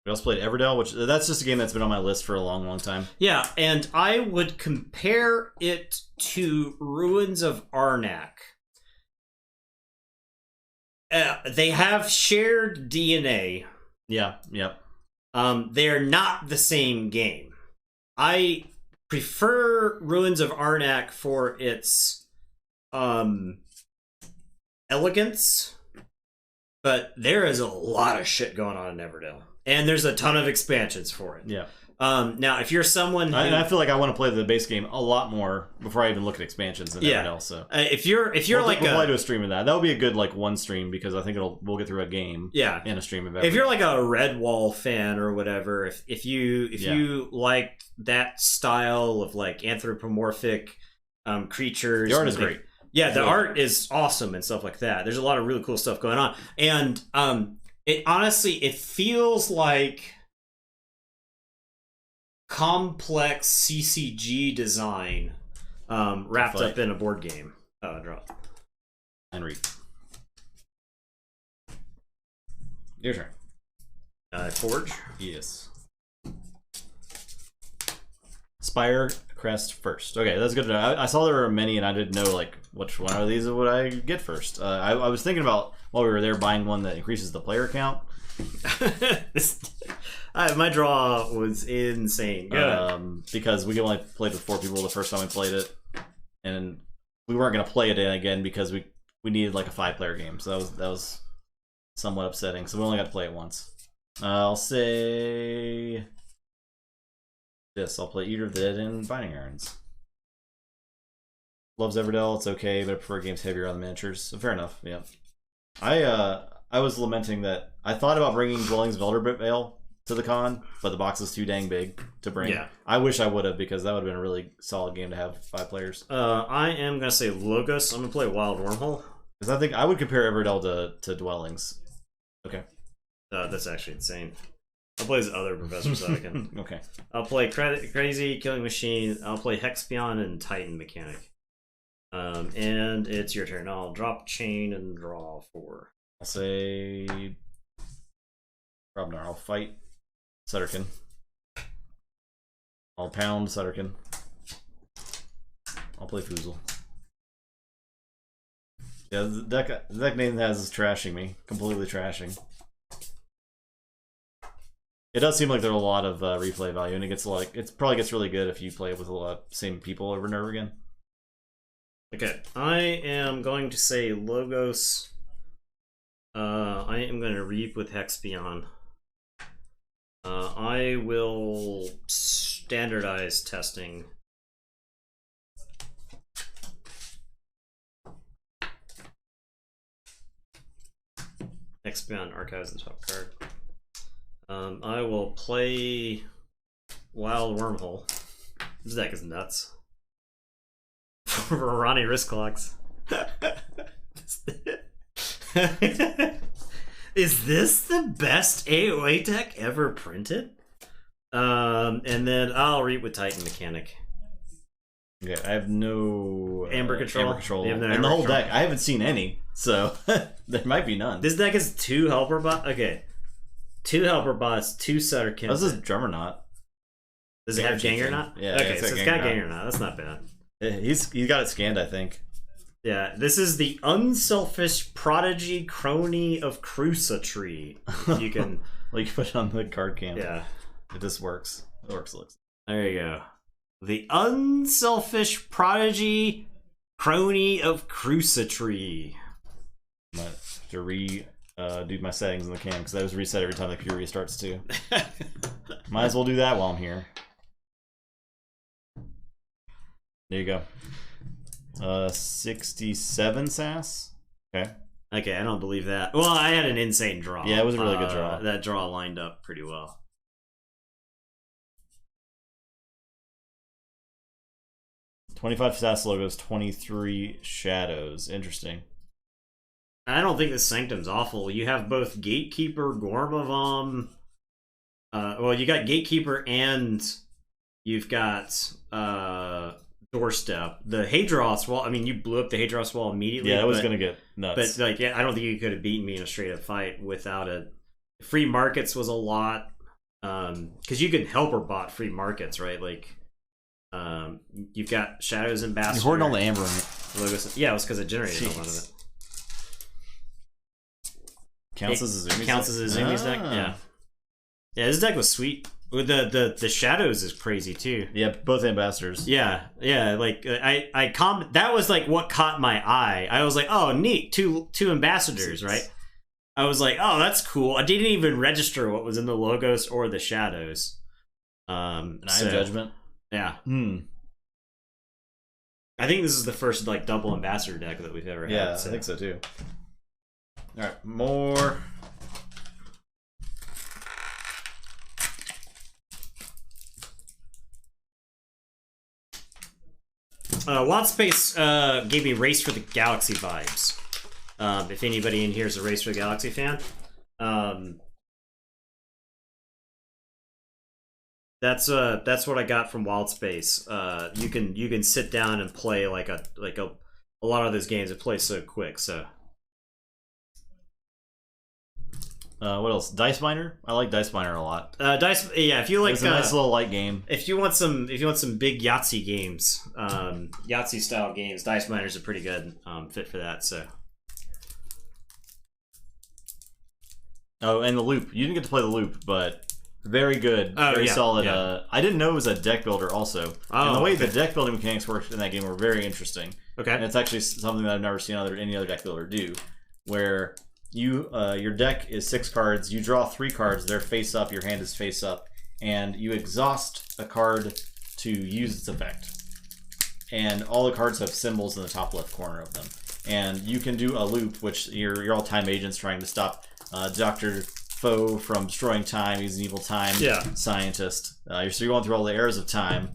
We also played Everdell, which that's just a game that's been on my list for a long, long time. Yeah, and I would compare it to Ruins of Arnak. They have shared DNA. Yeah, yep. They're not the same game. I prefer Ruins of Arnak for its elegance, but there is a lot of shit going on in Everdell, and there's a ton of expansions for it. Yeah. Now, if you're someone who... I feel like I want to play the base game a lot more before I even look at expansions and everything else. So if you're we'll play to a stream of that. That would be a good like one stream because I think we'll get through a game. Yeah. In a stream of if you're like a Redwall fan or whatever, if you like that style of like anthropomorphic creatures, the art is great. Yeah, the art is awesome and stuff like that. There's a lot of really cool stuff going on, and it honestly feels like complex CCG design wrapped up in a board game. Draw. And read. Your turn. Forge. Yes. Spire Crest first. Okay, that's good to know. I saw there were many, and I didn't know like which one of these would I get first. I was thinking about while we were there buying one that increases the player count. My draw was insane. Because we only played with 4 people the first time we played it, and we weren't going to play it again because we needed like a 5-player game. So that was somewhat upsetting. So we only got to play it once. I'll say this. I'll play Eater of the Dead and Binding Irons. Loves Everdell. It's okay, but I prefer games heavier on the miniatures. So fair enough. Yeah. I was lamenting that I thought about bringing Dwellings of Eldervale to the con, but the box is too dang big to bring. Yeah. I wish I would have, because that would have been a really solid game to have 5 players. I am going to say Logos. I'm going to play Wild Wormhole. Because I think I would compare Everdell to Dwellings. Okay. That's actually insane. I'll play his other professor so I can. Okay. I'll play Crazy Killing Machine. I'll play Hexpion and Titan Mechanic. And it's your turn. I'll drop Chain and draw 4. I'll say Robnar. I'll fight Sutterkin. I'll pound Sutterkin. I'll play Foozle. Yeah, the deck name has is trashing me. Completely trashing. It does seem like there's a lot of replay value, and it probably gets really good if you play it with a lot of same people over and over again. Okay, I am going to say Logos. I am going to reap with Hexpion. I will standardize testing. Hexpion archives the top card. I will play Wild Wormhole. This deck is nuts. Ronnie Wristclocks. Is this the best AoA deck ever printed? And then I'll read with Titan Mechanic. Okay, I have no Amber Control. Amber Control. You have no and Amber the whole Control? deck. I haven't seen any, so there might be none. This deck is 2 Helper Bots. Okay. 2 Helper Bots, 2 Sutterkin. This is Drummerknot. Does it have Gangernaut? Yeah. Okay, so it's got Gangernaut. That's not bad. He's got it scanned, I think. Yeah, this is the Unselfish Prodigy Crony of Crusa Tree. You can... Well, you can put it on the card cam. Yeah. It just works. It works. There you go. The Unselfish Prodigy Crony of Crusa Tree. But to do my settings in the cam because that was reset every time the queue restarts too. Might as well do that while I'm here. There you go. 67 SAS. Okay. Okay, I don't believe that. Well, I had an insane draw. Yeah, it was a really good draw. That draw lined up pretty well. 25 SAS logos, 23 shadows. Interesting. I don't think the Sanctum's awful. You have both Gatekeeper, Gormavom. Well, you got Gatekeeper and you've got Doorstep. The Hadros wall, I mean, you blew up the Hadros wall immediately. Yeah, it was going to get nuts. But, like, yeah, I don't think you could have beaten me in a straight-up fight without it. Free markets was a lot. Because you can help or bot free markets, right? Like, you've got Shadows Ambassador. You're hoarding all the amber. Logos. Yeah, it was because it generated a lot of it. Counts as a Izumi's deck. Yeah. Yeah, this deck was sweet. The Shadows is crazy too. Yeah, both ambassadors. Yeah. Like that was like what caught my eye. I was like, oh, neat, two ambassadors, right? I was like, oh, that's cool. I didn't even register what was in the logos or the Shadows. Eye of Judgment. Yeah. I think this is the first like double ambassador deck that we've ever had. Yeah, so. I think so too. All right, more. Wild Space gave me Race for the Galaxy vibes. If anybody in here is a Race for the Galaxy fan, that's what I got from Wild Space. You can sit down and play like a lot of those games. It plays so quick. So. What else? Dice Miner. I like Dice Miner a lot. If you like, it's a nice little light game. If you want some big Yahtzee games, Yahtzee style games, Dice Miner's a pretty good fit for that. So. Oh, and the loop. You didn't get to play the loop, but very good, very solid. Yeah. I didn't know it was a deck builder also. And the way the deck building mechanics worked in that game were very interesting. Okay, and it's actually something that I've never seen any other deck builder do, where. Your deck is 6 cards. You draw 3 cards. They're face up. Your hand is face up, and you exhaust a card to use its effect. And all the cards have symbols in the top left corner of them. And you can do a loop, which you're all time agents trying to stop Dr. Foe from destroying time. He's an evil time scientist. So you're going through all the eras of time,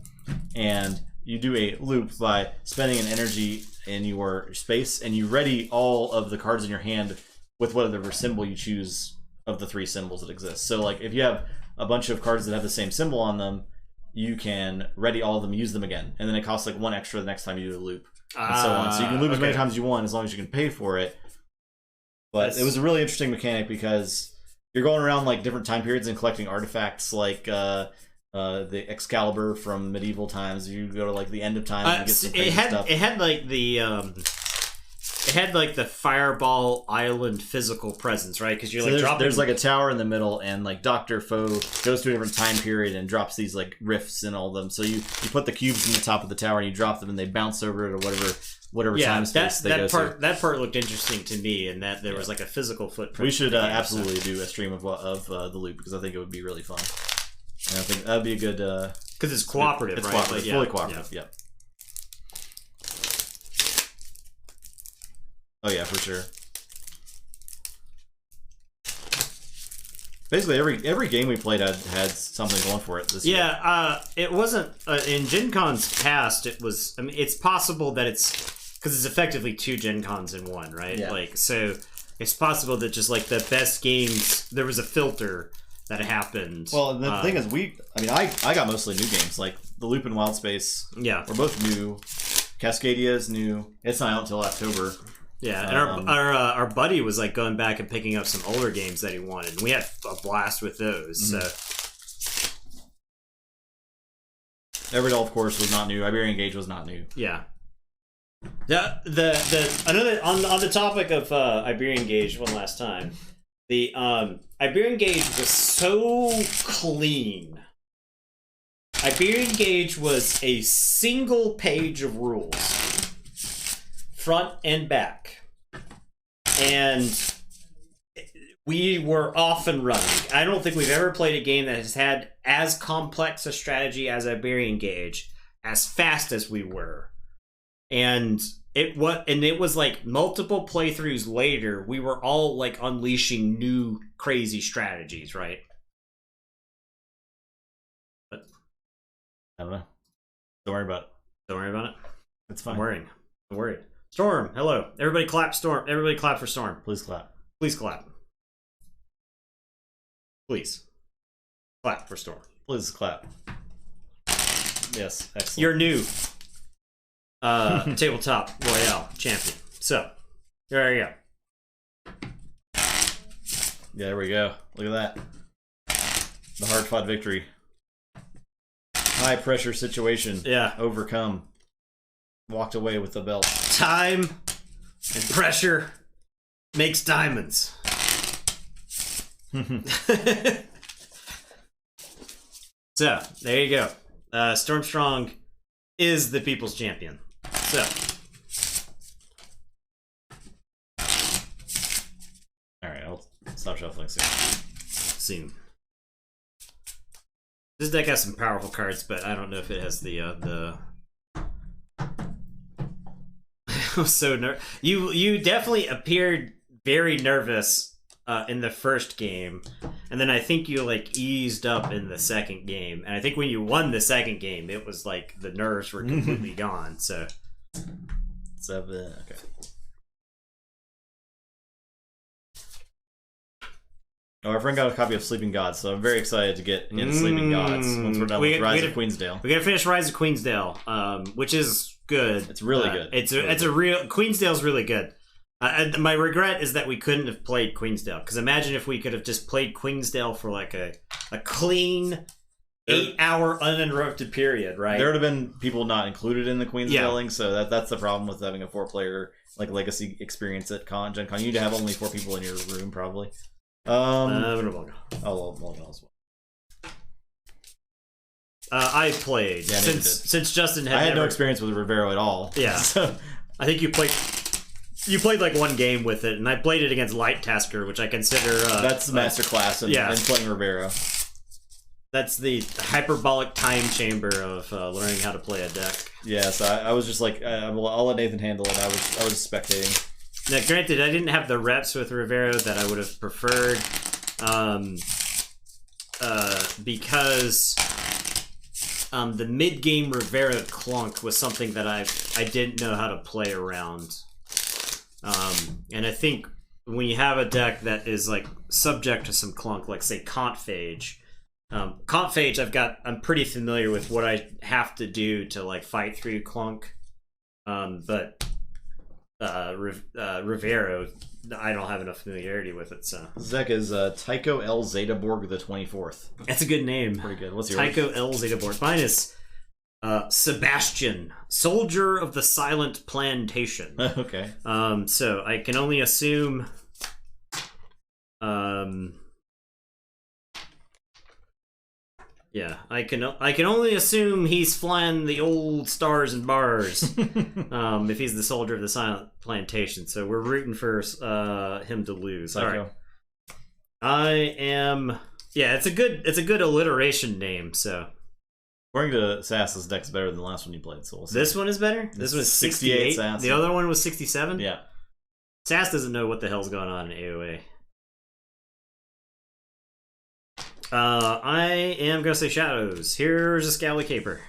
and you do a loop by spending an energy in your space, and you ready all of the cards in your hand with whatever symbol you choose of the 3 symbols that exist. So, like, if you have a bunch of cards that have the same symbol on them, you can ready all of them, use them again, and then it costs like 1 extra the next time you do the loop, and so on. So you can loop as many times as you want, as long as you can pay for it. But it was a really interesting mechanic because you're going around like different time periods and collecting artifacts, like the Excalibur from medieval times. You go to like the end of time and you get some crazy stuff. It had like the. It had like the Fireball Island physical presence, right? Because you're like dropping. There's like a tower in the middle, and like Dr. Foe goes to a different time period and drops these like rifts in all of them. So you put the cubes in the top of the tower and you drop them, and they bounce over to whatever time space they go to. That part looked interesting to me, and that there was like a physical footprint. We should absolutely do a stream of the loop because I think it would be really fun. And I think that'd be a good because it's cooperative, it's right? Cooperative, fully cooperative. Yeah. Oh yeah, for sure. Basically, every game we played had something going for it this year. Yeah, it wasn't in Gencon's past. It was. I mean, it's possible that it's because it's effectively 2 Gencons in one, right? Yeah. Like, so it's possible that just like the best games, there was a filter that happened. Well, the thing is, I got mostly new games, like the Loop and Wild Space. Yeah, were both new. Cascadia is new. It's not out until October. Yeah, and our buddy was like going back and picking up some older games that he wanted, and we had a blast with those. Mm-hmm. So, Everdell, of course, was not new. Iberian Gauge was not new. Yeah. Another on the topic of Iberian Gauge one last time. The Iberian Gauge was so clean. Iberian Gauge was a single page of rules, front and back, and we were off and running. I don't think we've ever played a game that has had as complex a strategy as Iberian Gauge, as fast as we were. And it was like multiple playthroughs later, we were all like unleashing new crazy strategies, right? But I don't know. Don't worry about it. Don't worry about it. It's fine. I'm worried. Storm, hello. Everybody clap Storm. Everybody clap for Storm. Please clap. Please clap. Please. Clap for Storm. Please clap. Yes, excellent. Your new tabletop royale champion. So, there you go. Yeah, there we go. Look at that. The hard-fought victory. High pressure situation. Yeah. Overcome. Walked away with the belt. Time and pressure makes diamonds. So, there you go. Stormstrong is the people's champion. So. Alright, I'll stop shuffling soon. This deck has some powerful cards, but I don't know if it has the I was so nervous. You definitely appeared very nervous in the first game, and then I think you like eased up in the second game. And I think when you won the second game, it was like the nerves were completely gone. So 7. Okay. Oh, our friend got a copy of Sleeping Gods, so I'm very excited to get into Sleeping Gods once we're done with Rise of Queensdale. We gotta finish Rise of Queensdale, which is good. It's really good. It's a real Queensdale's really good. My regret is that we couldn't have played Queensdale, because imagine if we could have just played Queensdale for like a clean 8-hour uninterrupted period, right? There would have been people not included in the Queensdaling, so that's the problem with having a 4-player like legacy experience at Gen Con. You'd have only 4 people in your room probably. I'll as well. I played since Justin had. I had no experience with Rivero at all. Yeah, so. I think you played like one game with it, and I played it against Light Tasker, which I consider that's the master class in playing Rivero. That's the hyperbolic time chamber of learning how to play a deck. Yeah, so I was just like, I'll let Nathan handle it. I was spectating. Now, granted, I didn't have the reps with Rivero that I would have preferred, because the mid-game Rivero clunk was something that I didn't know how to play around. And I think when you have a deck that is like subject to some clunk, like say Confage, I'm pretty familiar with what I have to do to like fight through clunk, but Rivero, I don't have enough familiarity with it. So this deck is Tycho L. Zetaborg the 24th. That's a good name. Pretty good. What's your Tycho L. Zetaborg? Mine is Sebastian, Soldier of the Silent Plantation. Okay. So I can only assume. Yeah, I can only assume he's flying the old stars and bars, if he's the soldier of the silent plantation. So we're rooting for him to lose. Psycho. All right. I am. Yeah, it's a good alliteration name. So according to Sass, this deck's better than the last one you played. So we'll see. This one is better. This was 68. Sass. The other one was 67. Yeah. Sass doesn't know what the hell's going on in AoA. I am gonna say Shadows. Here's a Scally Caper.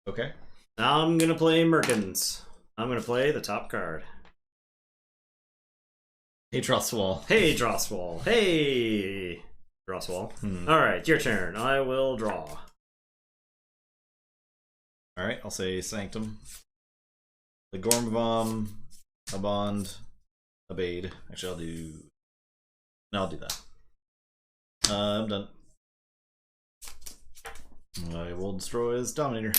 Okay. I'm gonna play Merkins. I'm gonna play the top card. Hey, Drosswall. Hey, Drosswall. Hey, Drosswall. Alright, your turn. I will draw. Alright, I'll say Sanctum. The Gormbomb, a Bond, a Bade. Actually, I'll do that. I'm done. I will destroy his Dominator.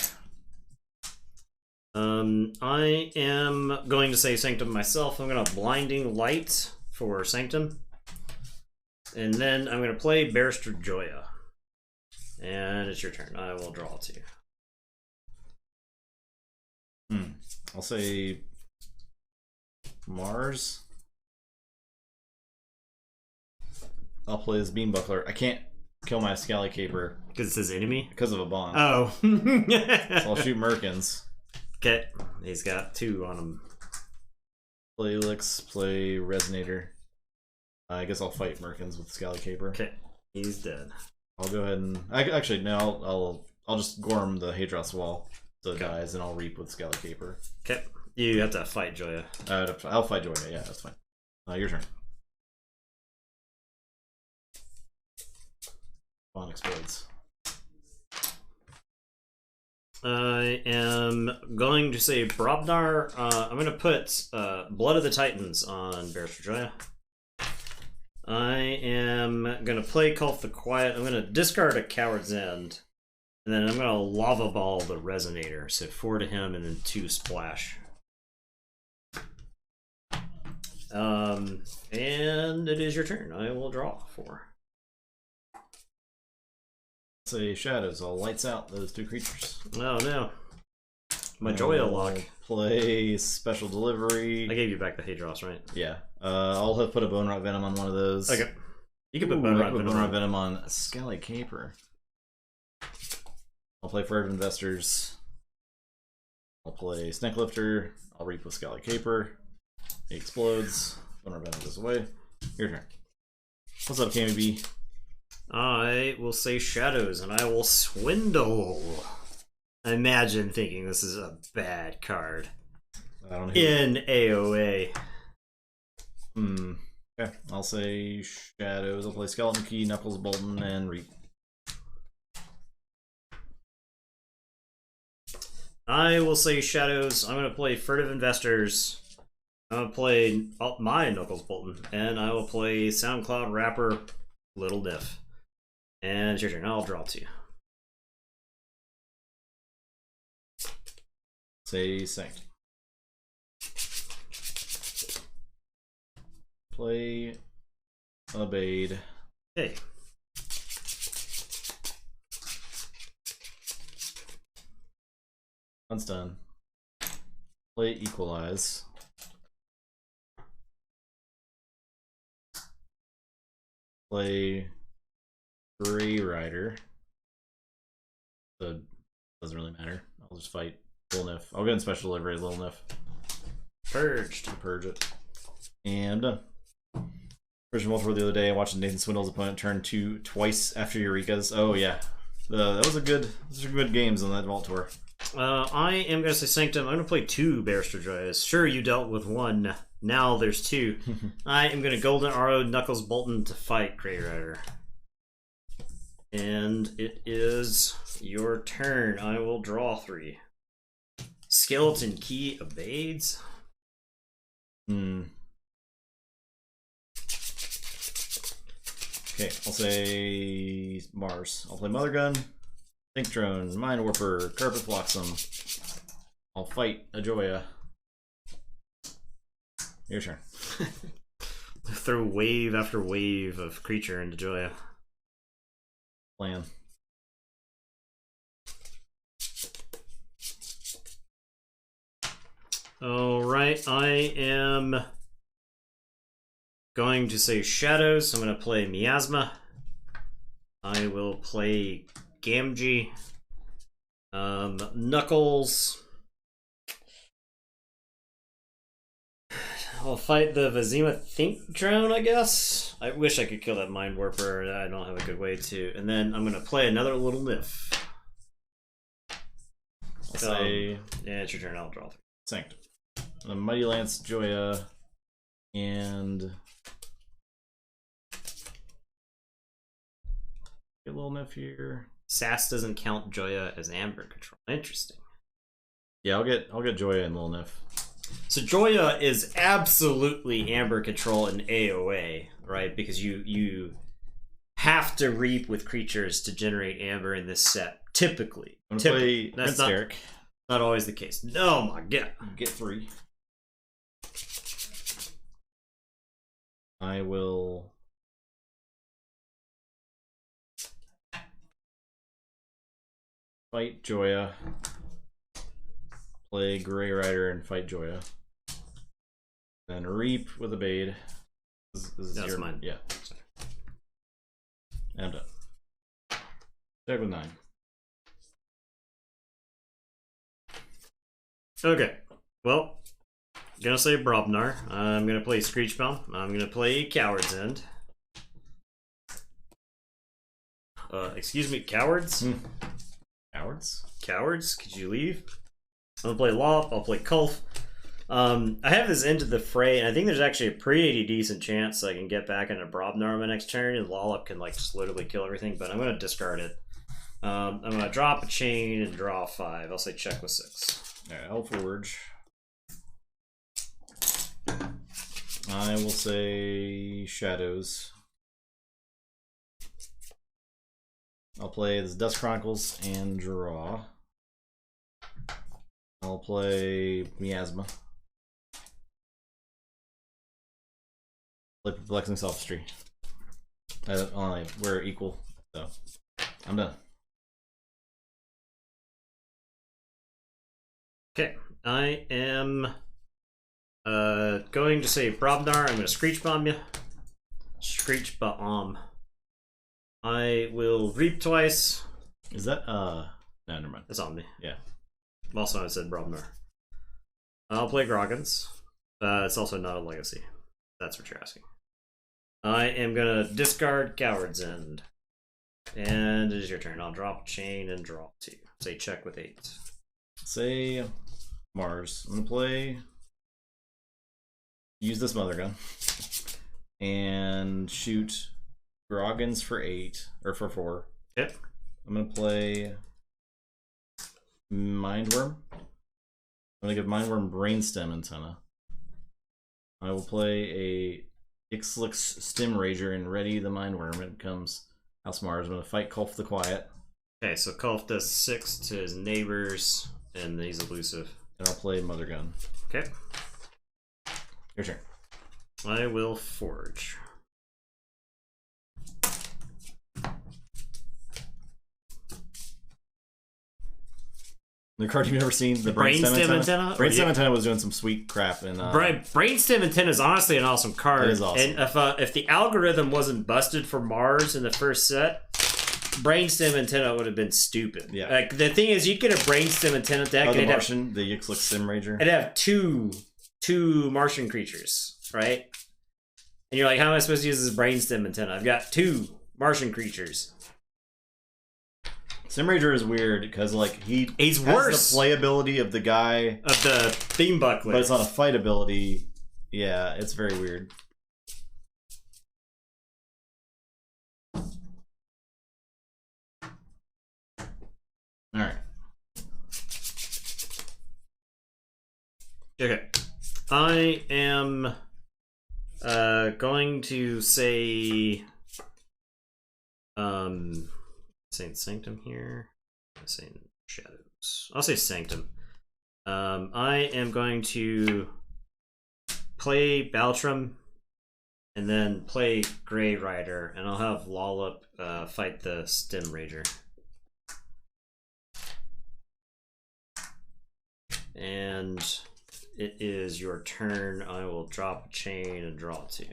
I am going to say Sanctum myself. I'm going to Blinding Light for Sanctum. And then I'm going to play Barrister Joya. And it's your turn. I will draw 2. I'll say Mars. I'll play this Beam Buckler. I can't kill my Scally Caper Because it says enemy? because of a bomb. Oh. So I'll shoot Merkins. Okay. He's got 2 on him. Play Elix, play Resonator. I guess I'll fight Merkins with Scally Caper. Okay. He's dead. I'll go ahead and actually no, I'll just Gorm the Hadros Wall so it dies, and I'll Reap with Scally Caper. Okay. You have to fight Joya. I'll fight Joya. Yeah, that's fine. Your turn. Spawn explodes. I am going to say Brobnar. I'm going to put Blood of the Titans on Barrister Joya. I am going to play Call of the Quiet. I'm going to discard a Coward's End. And then I'm going to Lava Ball the Resonator. So 4 to him and then 2 splash. And it is your turn. I will draw 4. Say Shadows. I'll lights out those 2 creatures. Oh no. My Joya lock. Play Special Delivery. I gave you back the Hadros, right? Yeah. I'll have put a Bone Rot Venom on one of those. Okay. You can put Bone Rot Venom on Scally Caper. I'll play Furtive Investors. I'll play Snake Lifter. I'll Reap with Scally Caper. He explodes. Bone Rot Venom goes away. Your turn. What's up, KMB? I will say Shadows, and I will Swindle. Imagine thinking this is a bad card. I don't know. In AoA. Okay, I'll say Shadows. I'll play Skeleton Key, Knuckles Bolton, and Reap. I will say Shadows. I'm going to play Furtive Investors. I'm going to play my Knuckles Bolton, and I will play SoundCloud Rapper Little Diff. And it's your turn. I'll draw 2. Say Sanct. Play Abade. Hey. Once done. Play Equalize. Play Grey Rider. So it doesn't really matter. I'll just fight Lil Nif. I'll get in Special Delivery Lil Nif. Purged. Purge it. And Version Multiple the other day, I watched Nathan Swindle's opponent turn 2 twice after Eureka's. Oh yeah. Those are good games on that Vault Tour. I am going to say Sanctum. I'm going to play 2 Barrister Joyas. Sure, you dealt with 1. Now there's 2. I am going to Golden Arrow Knuckles Bolton to fight Grey Rider. And it is your turn. I will draw 3. Skeleton Key evades. Okay, I'll say Mars. I'll play Mother Gun, Think Drone, Mind Warper, Carpet Flotsam. I'll fight a Joya. Your turn. Throw wave after wave of creature into Joya. Plan. Alright, I am going to say Shadows. I'm going to play Miasma. I will play Gamgee. Knuckles. I'll fight the Vizima Think Drone, I guess. I wish I could kill that Mind Warper. I don't have a good way to. And then I'm going to play another Little Nif. I'll say... yeah, it's your turn. I'll draw 3. Sanctum. A Mighty Lance, Joya, and... get a Little Nif here. Sass doesn't count Joya as Amber Control. Interesting. Yeah, I'll get Joya and Little Nif. So Joya is absolutely Amber Control in AoA, right? Because you have to reap with creatures to generate Amber in this set. Typically. I'm gonna play That's Prince Derek. Not always the case. Oh my god. Get 3. I will... fight Joya. Play Grey Rider and fight Joya. Then Reap with Abade. That's mine. Yeah. And I'm done. Check with 9. Okay. Well, gonna say Brobnar. I'm gonna play Screechbound. I'm gonna play Coward's End. Excuse me, cowards? Cowards? Cowards? Could you leave? I'm gonna play Lop, I'll play Kulf. I have this into the fray, and I think there's actually a pretty decent chance I can get back into Brobnar my next turn, and Lollop can like just literally kill everything, but I'm gonna discard it. I'm gonna drop a chain and draw 5. I'll say check with 6. Alright, I'll forge. I will say Shadows. I'll play this Dust Chronicles and draw. I'll play Miasma. Play Perplexing Sophistry. We're equal, so I'm done. Okay, I am going to say Brobnar. I'm going to Screech Bomb you. Screech Bomb. I will Reap twice. Is that, no, never mind. That's on me. Yeah. Also, I said Brobnar. I'll play Groggins. It's also not a legacy. That's what you're asking. I am going to discard Coward's End. And it is your turn. I'll drop a chain and draw 2. Say check with 8. Say Mars. I'm gonna play. Use this Mother Gun. And shoot Groggins for 8. Or for 4. Yep. I'm gonna play Mindworm. I'm gonna give Mindworm Brainstem Antenna. I will play a Ixlix Stim Rager and ready the Mindworm. It becomes House Mars. I'm gonna fight Kulf the Quiet. Okay, so Kulf does 6 to his neighbors, and he's elusive. And I'll play Mother Gun. Okay. Your turn. I will forge. The card you've never seen, the Brainstem Brainstem Antenna? Brainstem Antenna was doing some sweet crap. And Brainstem Antenna is honestly an awesome card. It is awesome. And if the algorithm wasn't busted for Mars in the first set, Brainstem Antenna would have been stupid. Yeah. Like the thing is, you get a Brainstem Antenna deck. the Martian, the Ixlix Sim Rager. It'd have two Martian creatures, right? And you're like, how am I supposed to use this Brainstem Antenna? I've got 2 Martian creatures. Sim Rager is weird because like he's has worse the playability of the guy of the theme buckler, but it's not a fight ability. Yeah, it's very weird. All right. Okay. I am going to say Saint Sanctum here. Saint Shadows. I'll say Sanctum. I am going to play Baltrum and then play Grey Rider, and I'll have Lollop fight the Stim Rager. And it is your turn. I will drop a chain and draw 2.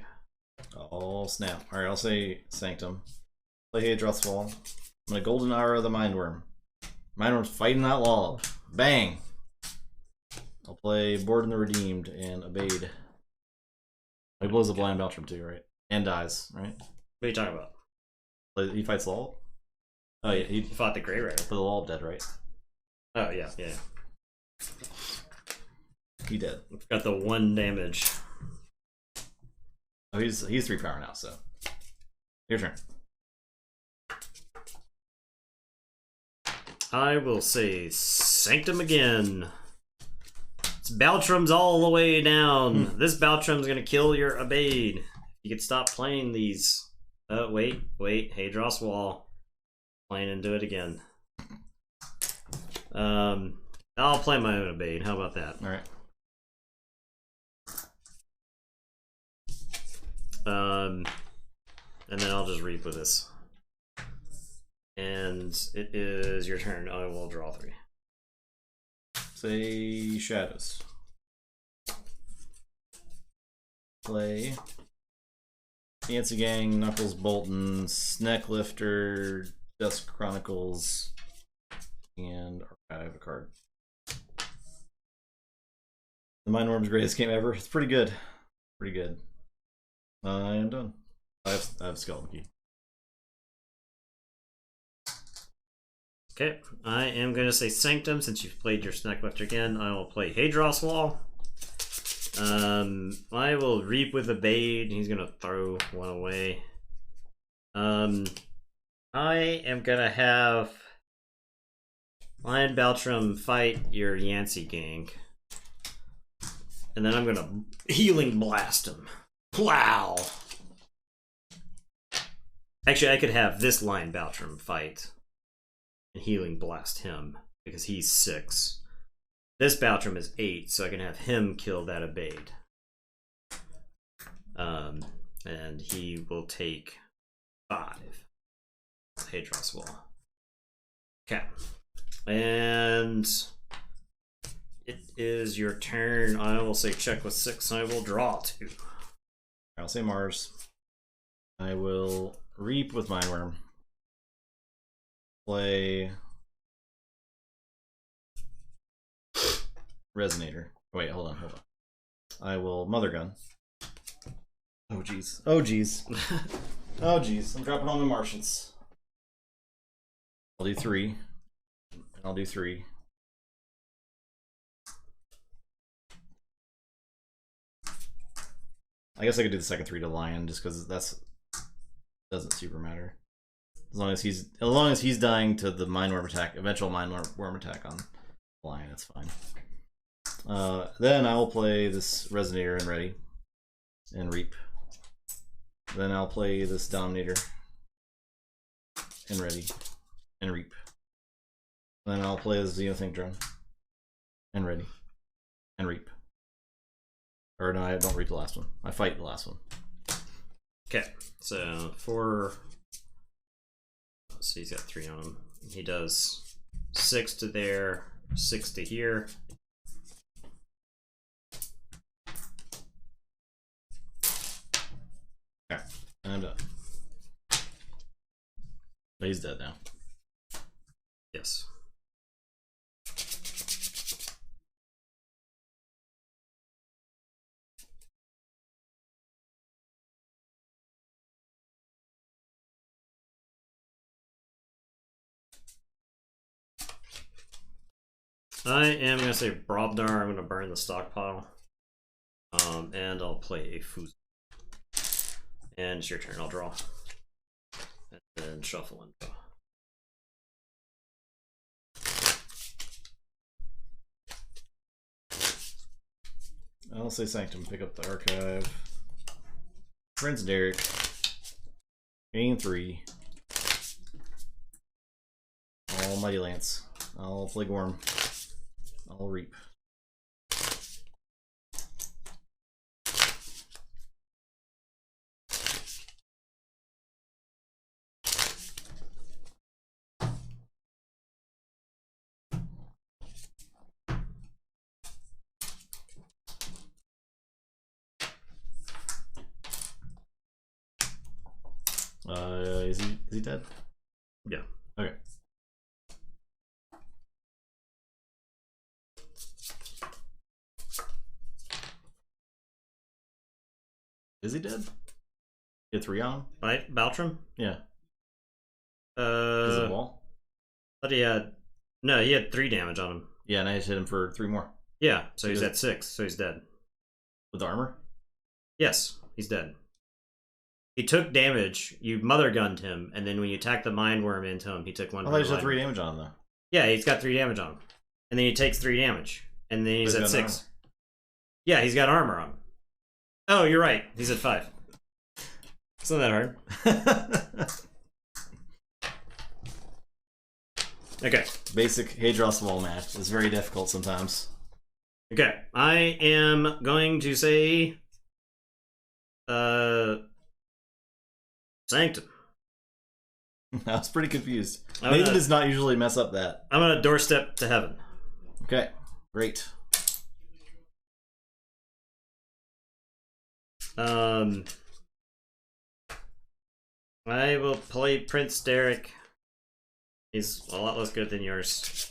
Oh snap! All right, I'll say Sanctum. Play Hadroth's Wall. I'm gonna Golden Aura the Mindworm. Mindworm's fighting that Lollop. Bang! I'll play Board and the Redeemed and Abade. He blows the Blind Beltram too, right? And dies, right? What are you talking about? He fights Lollop? Oh yeah, he fought the Grey Rider. But the Lollop dead, right? Oh yeah, yeah. He did. Got the 1 damage. Oh, he's 3 power now, so. Your turn. I will say Sanctum again. It's Baltrum's all the way down. This Baltrum's gonna kill your Abade. You could stop playing these. Wait. Hadroth's Wall. Playing into it again. I'll play my own Abade. How about that? Alright. And then I'll just reap with this. And it is your turn. I will draw 3. Say Shadows. Play Fancy Gang, Knuckles Bolton, Snecklifter, Dusk Chronicles, and Archive a card. The Mindworm's greatest game ever. It's pretty good. Pretty good. I am done. I have Skeleton Key. Okay, I am going to say Sanctum since you've played your Snecklifter again. I will play Hadros Wall. I will Reap with a Bait. He's going to throw one away. I am going to have Lion Baltrum fight your Yancey gang. And then I'm going to Healing Blast him. Plow! Actually, I could have this Lion Baltrum fight and Healing Blast him because he's 6. This Baltrum is 8, so I can have him kill that Abade. And he will take 5. Hadros Wall. Okay. And it is your turn. I will say check with 6. I will draw 2. I'll say Mars. I will Reap with Mindworm. Play Resonator. Wait, hold on. I will Mother Gun. Oh jeez. Oh jeez. Oh jeez. I'm dropping on the Martians. I'll do 3. And I'll do 3. I guess I could do the second 3 to Lion just because that's doesn't super matter. As long as he's dying to the Mindworm attack, eventual Mindworm attack on Lion, it's fine. Then I will play this Resonator and Ready and Reap. Then I'll play this Dominator and Ready and Reap. Then I'll play this Xenothink Drone and Ready and Reap. Or no, I don't reap the last one. I fight the last one. Okay, so 4. So he's got 3 on him. He does 6 to there, 6 to here. Okay, and I'm done. But he's dead now. Yes. I am going to say Brobnar. I'm going to burn the stockpile. And I'll play a Foozle. And it's your turn. I'll draw. And then shuffle and draw. I'll say Sanctum. Pick up the Archive. Prince Derek. Gain 3. Almighty Lance. I'll play Gorm. I'll Reap. Is he dead? Yeah. Okay. Is he dead? He had 3 on him? Right, Baltrum? Yeah. Is it a wall? But he had... No, he had 3 damage on him. Yeah, and I just hit him for 3 more. Yeah, so he's at 6, so he's dead. With the armor? Yes, he's dead. He took damage, you mother gunned him, and then when you attacked the Mindworm into him, he took 1 I thought he just had 3 damage on him, though. Yeah, he's got 3 damage on him. And then he takes 3 damage. And then he's at 6. Yeah, he's got armor on him. Oh, you're right. He's at 5. It's not that hard. Okay. Basic Hadros Wall match is very difficult sometimes. Okay. I am going to say... Sanctum. I was pretty confused. Nathan does not usually mess up that. I'm gonna doorstep to heaven. Okay, great. I will play Prince Derek. He's a lot less good than yours.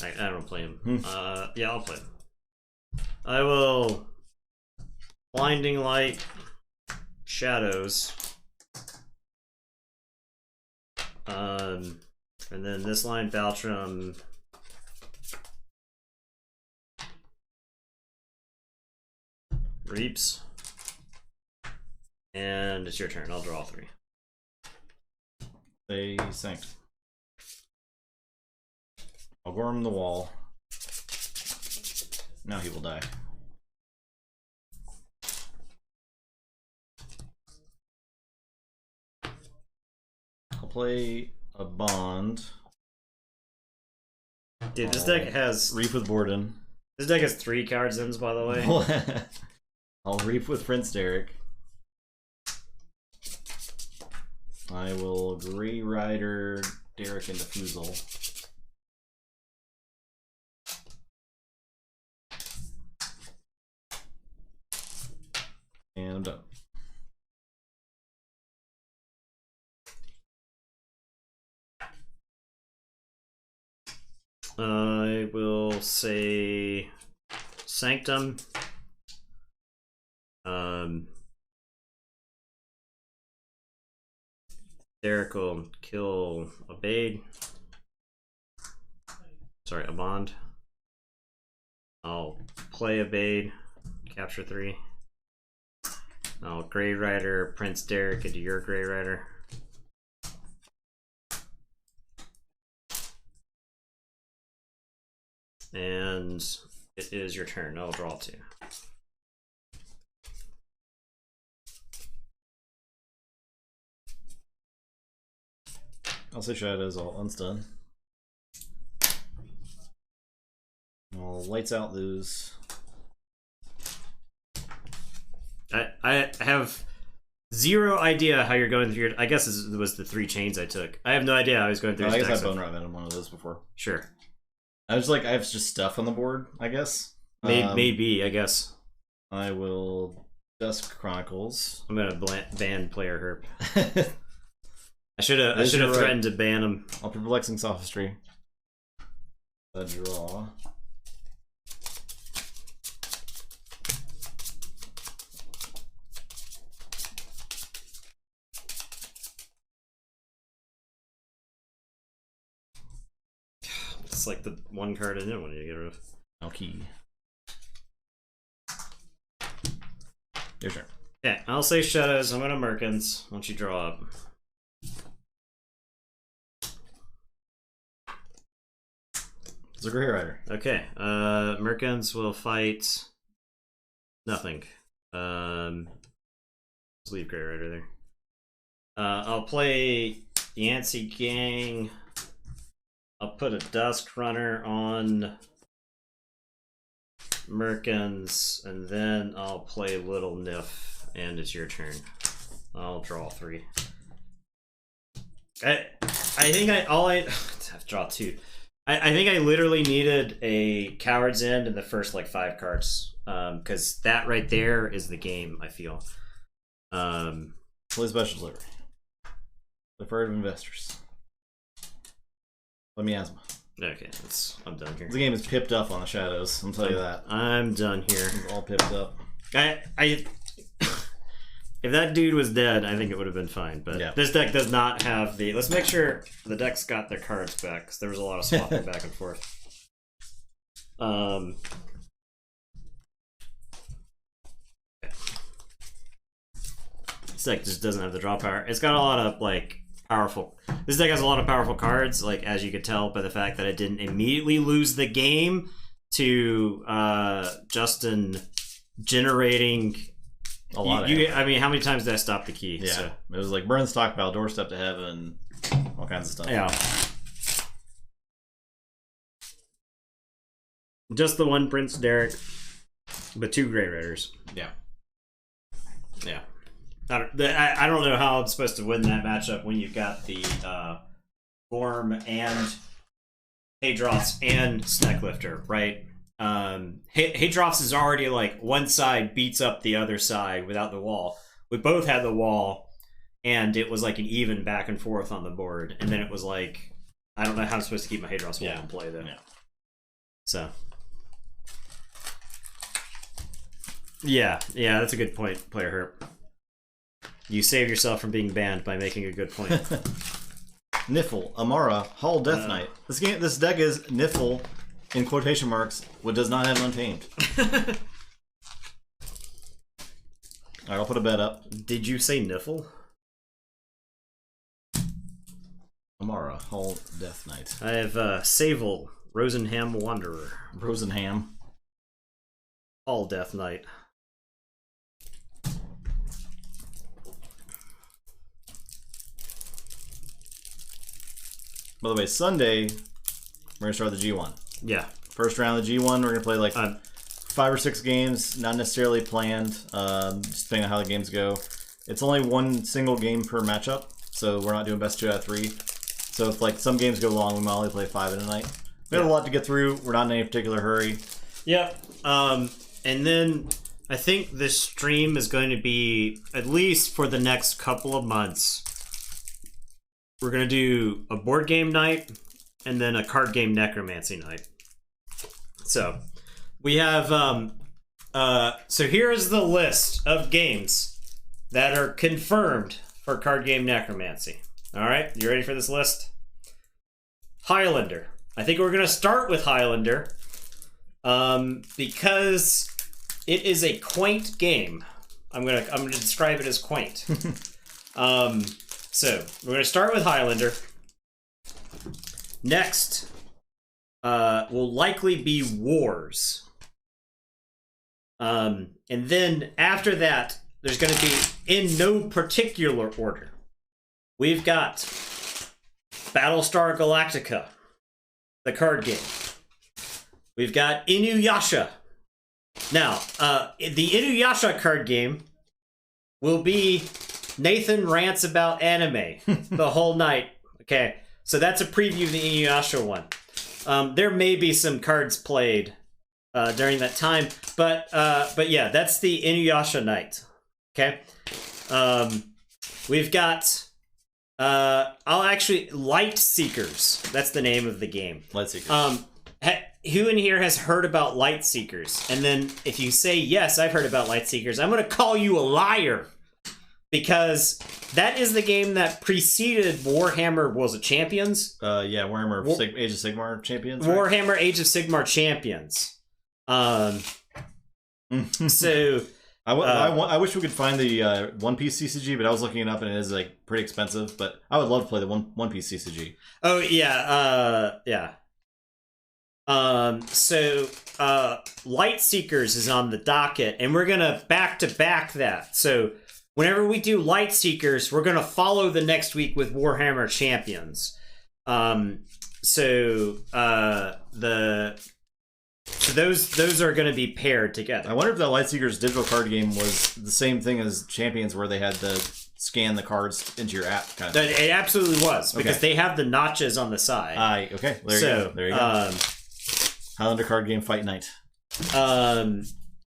I don't play him. Yeah, I'll play him. I will Blinding Light Shadows. And then this line Valtrum. Reaps. And it's your turn. I'll draw 3. They sank. I'll gorm the wall. Now he will die. I'll play a bond. Dude, this deck has Reap with Borden. This deck has 3 cards ends, by the way. I'll Reap with Prince Derek. I will Grey Rider Derek into Foozle. And I'm done. I will say Sanctum. Derek will kill a Bade. Sorry, a Bond. I'll play a Bade, capture 3. I'll Grey Rider Prince Derek into your Grey Rider. And it is your turn. I'll draw 2. I'll say Shadows, I'll unstun. I'll Lights Out lose. I have zero idea how you're going through your... I guess this was the 3 chains I took. I have no idea how I was going through I his guess deck. I've Bone Rot in one of those before. Sure. I was like, I have just stuff on the board, I guess. Maybe, I guess. I will Dusk Chronicles. I'm gonna ban player herp. I should have threatened to ban him. I'll Perplexing Sophistry. A draw. It's like the one card I didn't want you to get rid of. Okay. Your turn. Okay, I'll say Shadows. I'm gonna Merkins once you draw up. It's a Grey Rider. Okay, Merkins will fight nothing. Just leave Grey Rider there. I'll play Yancey Gang. I'll put a Dusk Runner on Merkins, and then I'll play Little Nif, and it's your turn. I'll draw 3. I think I've draw 2. I think I literally needed a Coward's End in the first like 5 cards, because that right there is the game. I feel. Play Special Delivery. Deferred investors. Let me asthma. Okay, I'm done here. The game is pipped up on the Shadows. I'll tell you that. I'm done here. It's all pipped up. If that dude was dead, I think it would have been fine. But yeah. This deck does not have the... Let's make sure the deck's got their cards back, because there was a lot of swapping back and forth. This deck just doesn't have the draw power. It's got a lot of, like, powerful... This deck has a lot of powerful cards, like, as you could tell by the fact that I didn't immediately lose the game to Justin generating... A lot of I mean, how many times did I stop the key? Yeah. So. It was like burn stockpile, doorstep to heaven, all kinds of stuff. Yeah. Just the one Prince Derek, but 2 Grey Riders. Yeah. Yeah. I don't know how I'm supposed to win that matchup when you've got the Gorm and Haydroths and Snecklifter, right? Haydroths is already like one side beats up the other side without the wall. We both had the wall, and it was like an even back and forth on the board, and then it was like, I don't know how I'm supposed to keep my Hadros Wolf in play though. Yeah. So. Yeah, that's a good point, Player Herp. You save yourself from being banned by making a good point. Niffle, Amara, Hull Death Knight. This deck is Niffle, in quotation marks, what does not have Untamed. Alright, I'll put a bet up. Did you say Niffle? Amara, Hull Death Knight. I have Sable, Rosenham Wanderer. Rosenham. Hull Death Knight. By the way, Sunday, we're going to start the G1. Yeah. First round of the G1, we're going to play like 5 or 6 games, not necessarily planned, just depending on how the games go. It's only one single game per matchup, so we're not doing best 2 out of 3. So if like some games go long, we might only play 5 in a night. We have a lot to get through. We're not in any particular hurry. Yep. And then I think this stream is going to be, at least for the next couple of months, we're going to do a board game night and then a card game necromancy night. So we have, so here's the list of games that are confirmed for card game necromancy. All right, you ready for this list? Highlander. I think we're going to start with Highlander because it is a quaint game. I'm gonna describe it as quaint. So we're gonna start with Highlander. Next will likely be Wars. And then after that, there's gonna be, in no particular order, we've got Battlestar Galactica, the card game. We've got Inuyasha. Now, the Inuyasha card game will be Nathan rants about anime the whole night. Okay, so that's a preview of the Inuyasha one. There may be some cards played during that time, but yeah, that's the Inuyasha night. Okay, we've got Light Seekers. That's the name of the game. Light Seekers. Who in here has heard about Light Seekers? And then if you say, yes, I've heard about Light Seekers, I'm going to call you a liar. Because that is the game that preceded Warhammer, was it Champions? Yeah, Warhammer Age of Sigmar Champions. Right? Warhammer Age of Sigmar Champions. So... I wish we could find the One Piece CCG, but I was looking it up and it is like pretty expensive. But I would love to play the One Piece CCG. Oh, yeah. Yeah. So Light Seekers is on the docket, and we're gonna back-to-back that. So whenever we do Light Seekers, we're gonna follow the next week with Warhammer Champions. So those are gonna be paired together. I wonder if that Light Seekers digital card game was the same thing as Champions, where they had to scan the cards into your app. Kind of. It absolutely was, because they have the notches on the side. Okay, there you go. There you go. Highlander card game fight night.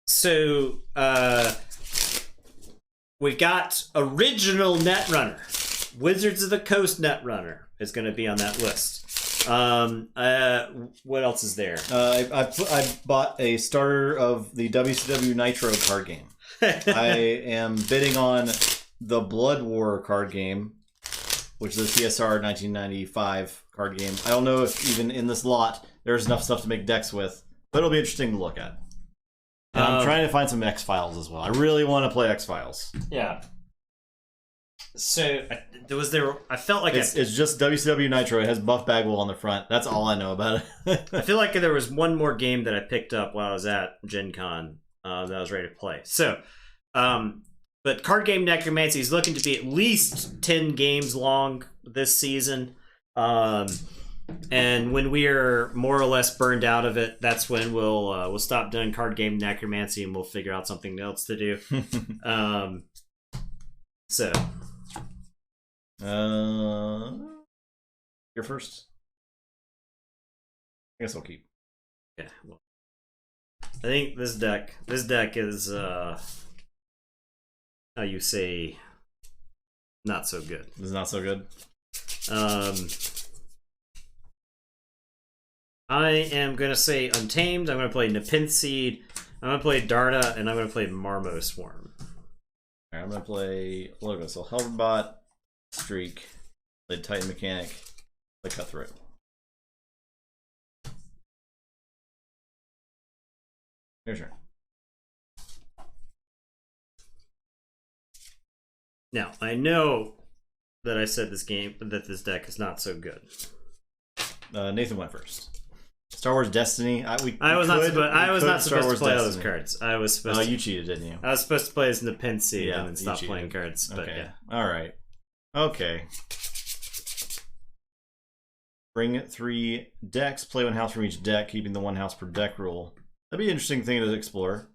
So we've got original Netrunner. Wizards of the Coast Netrunner is going to be on that list. What else is there? I bought a starter of the WCW Nitro card game. I am bidding on the Blood War card game, which is a TSR 1995 card game. I don't know if even in this lot there's enough stuff to make decks with, but it'll be interesting to look at. And I'm trying to find some X-Files as well. I really want to play X-Files. Yeah. So I felt like it's just WCW Nitro. It has Buff Bagwell on the front. That's all I know about it. I feel like there was one more game that I picked up while I was at Gen Con that I was ready to play. So, but Card Game Necromancy is looking to be at least 10 games long this season. And when we are more or less burned out of it, that's when we'll stop doing Card Game Necromancy and we'll figure out something else to do. So, you're first. I guess I'll keep. Yeah. Well, I think this deck is how you say, not so good. This is not so good. I am gonna say Untamed. I'm gonna play Nepenthe Seed. I'm gonna play Darna, and I'm gonna play Marmo Swarm. Alright, I'm gonna play Logo. So Helverbot, Streak, play Titan Mechanic, play Cutthroat. Your turn. Now, I know that I said that this deck is not so good. Nathan went first. Star Wars Destiny. I was not supposed to play all those cards. I was supposed to. You cheated, didn't you? I was supposed to play as Nepenthe Seed and then stop playing cards. But okay. Yeah. All right. Okay. Bring 3 decks. Play 1 house from each deck, keeping the 1 house per deck rule. That'd be an interesting thing to explore.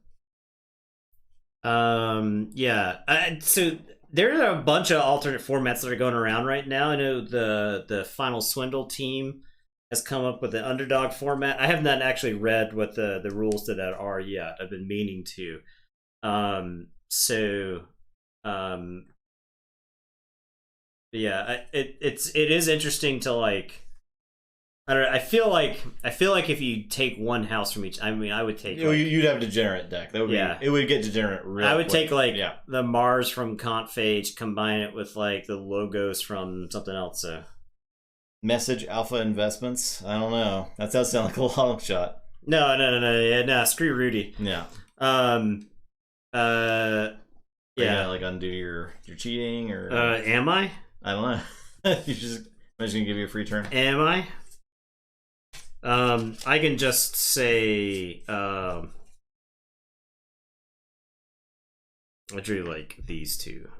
Yeah. So there are a bunch of alternate formats that are going around right now. I know the Final Swindle team has come up with an underdog format. I have not actually read what the rules to that are yet. I've been meaning to. Yeah, it is interesting to like. I don't know. I feel like if you take 1 house from each, I mean, I would take. You'd have a degenerate deck. That would be. It would get degenerate real I would quick. take the Mars from Confage, combine it with like the Logos from something else. So. Message Alpha Investments. I don't know. That does sound like a long shot. No. Yeah, screw Rudy. Yeah. Yeah. Like undo your cheating or. Am I? I don't know. I'm just gonna give you a free turn. Am I? I can just say I drew like these two.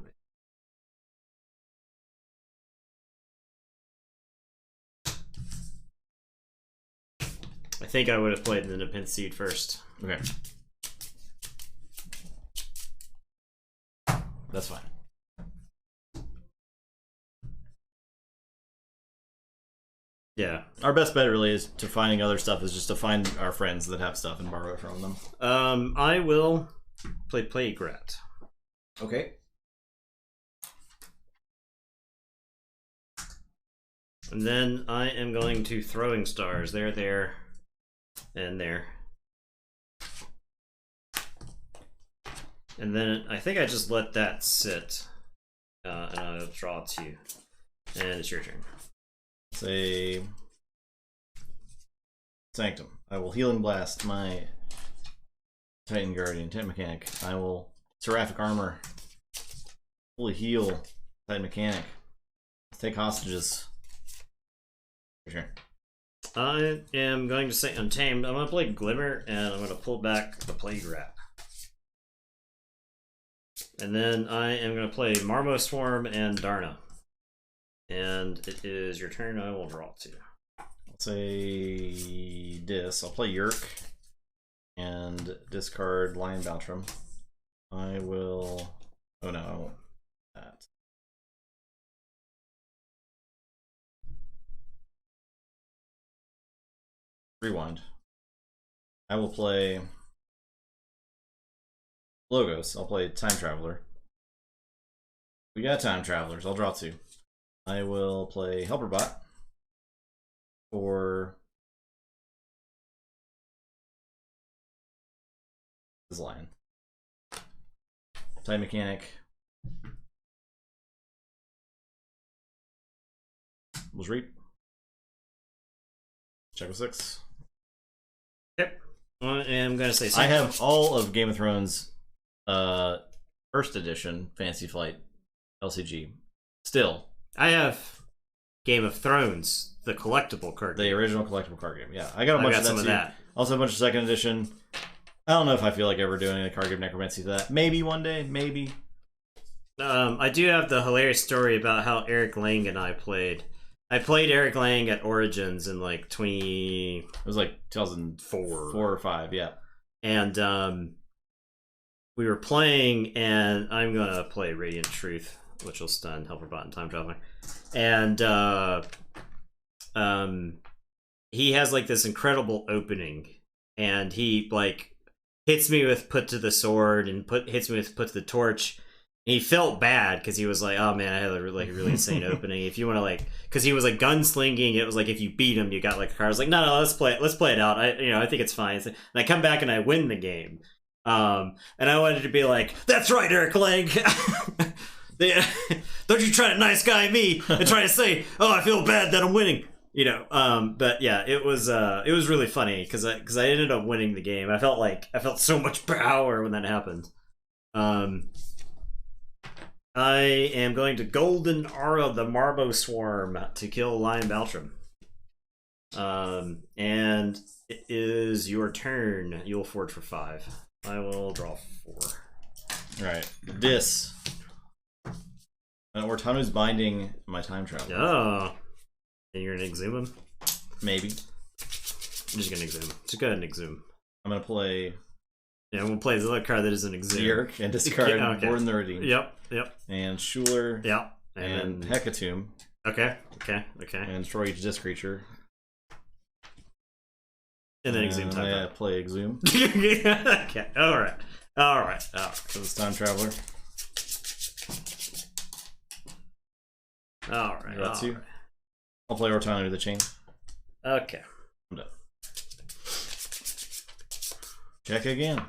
I think I would have played the Nepenthe Seed first. Okay. That's fine. Yeah. Our best bet really is to finding other stuff is just to find our friends that have stuff and borrow from them. I will play Plague Rat. Okay. And then I am going to Throwing Stars. There, and there. And then I think I just let that sit. And I'll draw 2. And it's your turn. Say Sanctum. I will Healing Blast my Titan Guardian, Titan Mechanic. I will Seraphic Armor. Fully heal Titan Mechanic. Take hostages. Sure. I am going to say Untamed. I'm going to play Glimmer, and I'm going to pull back the Plague Rat. And then I am going to play Marmo Swarm and Darna. And it is your turn. I will draw 2. I'll say I'll play Yerk and discard Lion Baltrum. I will. Oh no, I won't. That. Rewind. I will play Logos. I'll play Time Traveler. We got Time Travelers. I'll draw 2. I will play Helperbot for this lion. Time Mechanic. Was read. Check with 6. Yep. I am going to say I have all of Game of Thrones first edition Fantasy Flight LCG. Still. I have Game of Thrones, the collectible card game. The original collectible card game. Yeah, I got a bunch of that some too. of that. Also a bunch of second edition. I don't know if I feel like ever doing a card game necromancy to that. Maybe one day, maybe. I do have the hilarious story about how Eric Lang and I played. I played Eric Lang at Origins in like 20. It was like 2004 or 5, yeah. And we were playing, and I'm gonna play Radiant Truth, which will stun Helperbot and Time Traveler. And he has like this incredible opening, and he like hits me with Put to the Sword and hits me with Put to the Torch, He felt bad because he was like, "Oh man, I had a really insane opening." If you want to because he was like gunslinging, it was like if you beat him, you got like a card. I was like, "No, let's play it out." I think it's fine. And I come back and I win the game. And I wanted to be like, "That's right, Eric Lang. Don't you try to nice guy me and try to say, oh, I feel bad that I'm winning." But yeah, it was really funny because I ended up winning the game. I felt so much power when that happened. I am going to Golden Aura the Marbo Swarm to kill Lion Baltram. And it is your turn. You'll forge for 5. I will draw 4. Right. This. Ortanu's binding my time travel. Oh. And you're gonna exhume him? Maybe. I'm just gonna exhume. Just go ahead and exhume. I'm gonna play. Yeah, I'm gonna play the other card that isn't exhume. Zerk and discard Warden the Redeemed. Yep. And Schuler. Yep. And Hecatomb. Okay. And destroy each disc creature. And then exhume time. Yeah, play exhume. Okay. Alright. So it's time traveler. Alright. Got 2. I'll play Ortanu the Chain. Okay. I'm done. Check again.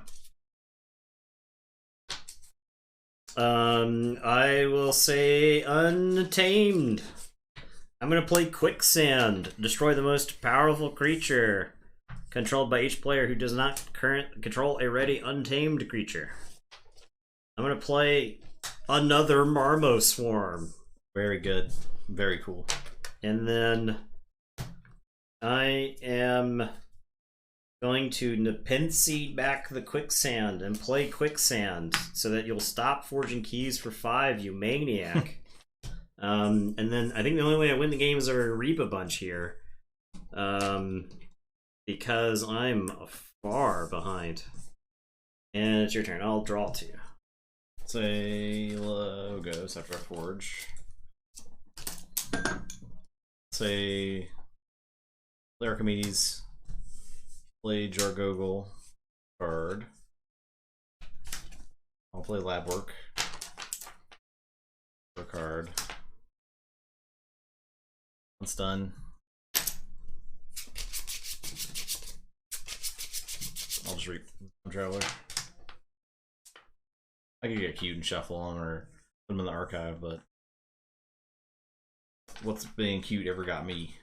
I will say Untamed. I'm gonna play Quicksand. Destroy the most powerful creature controlled by each player who does not control a ready Untamed creature. I'm gonna play another Marmo Swarm. Very good. Very cool. And then I am going to Nepenthe back the Quicksand and play Quicksand so that you'll stop forging keys for 5, you maniac. And then I think the only way I win the game is I reap a bunch here. Because I'm far behind. And it's your turn. I'll draw 2. Say logos after I forge. Say play Archimedes. Play Jargogol card. I'll play Lab Work. For a card. Once done. I'll just read Traveler. I could get cute and shuffle them or put them in the archive, but what's being cute ever got me?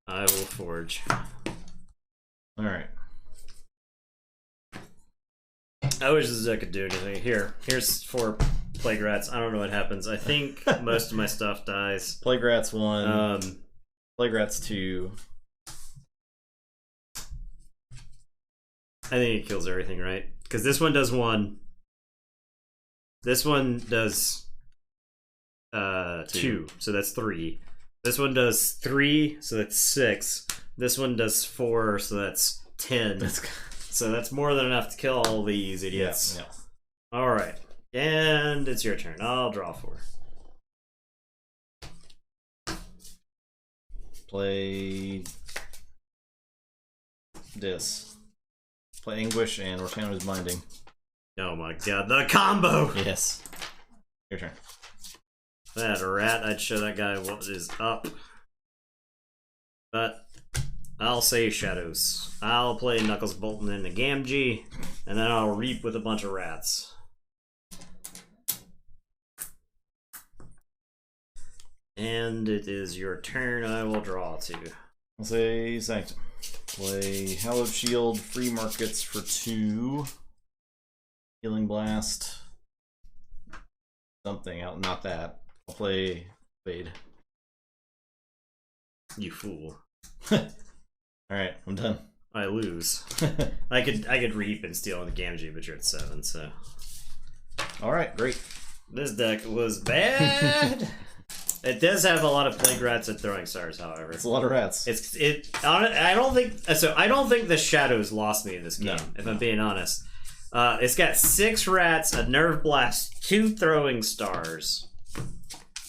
I will forge. Alright. I wish this deck could do anything. Here's 4 Plague Rats. I don't know what happens. I think most of my stuff dies. Plague Rats 1. Plague Rats 2. I think it kills everything, right? Because this one does 1. This one does 2, so that's 3. This one does 3, so that's 6. This one does 4, so that's 10. So that's more than enough to kill all these idiots. Yeah. Alright. And it's your turn. I'll draw 4. Play this. Play Anguish and Ortanu's Binding. Oh my god, the combo! Yes. Your turn. That rat, I'd show that guy what is up. But I'll say Shadows. I'll play Knuckles Bolton in the Gamgee, and then I'll reap with a bunch of rats. And it is your turn. I will draw 2. I'll say Sanctum. Play Hallowed Shield, free markets for 2. Healing Blast. Something out, not that. I'll play Fade. You fool. Alright, I'm done. I lose. I could reap and steal on the Gamgee, but you're at 7, so. Alright, great. This deck was bad. It does have a lot of Plague Rats and Throwing Stars, however. It's a lot of rats. I don't think the Shadows lost me in this game, if I'm being honest. It's got 6 rats, a Nerve Blast, 2 Throwing Stars,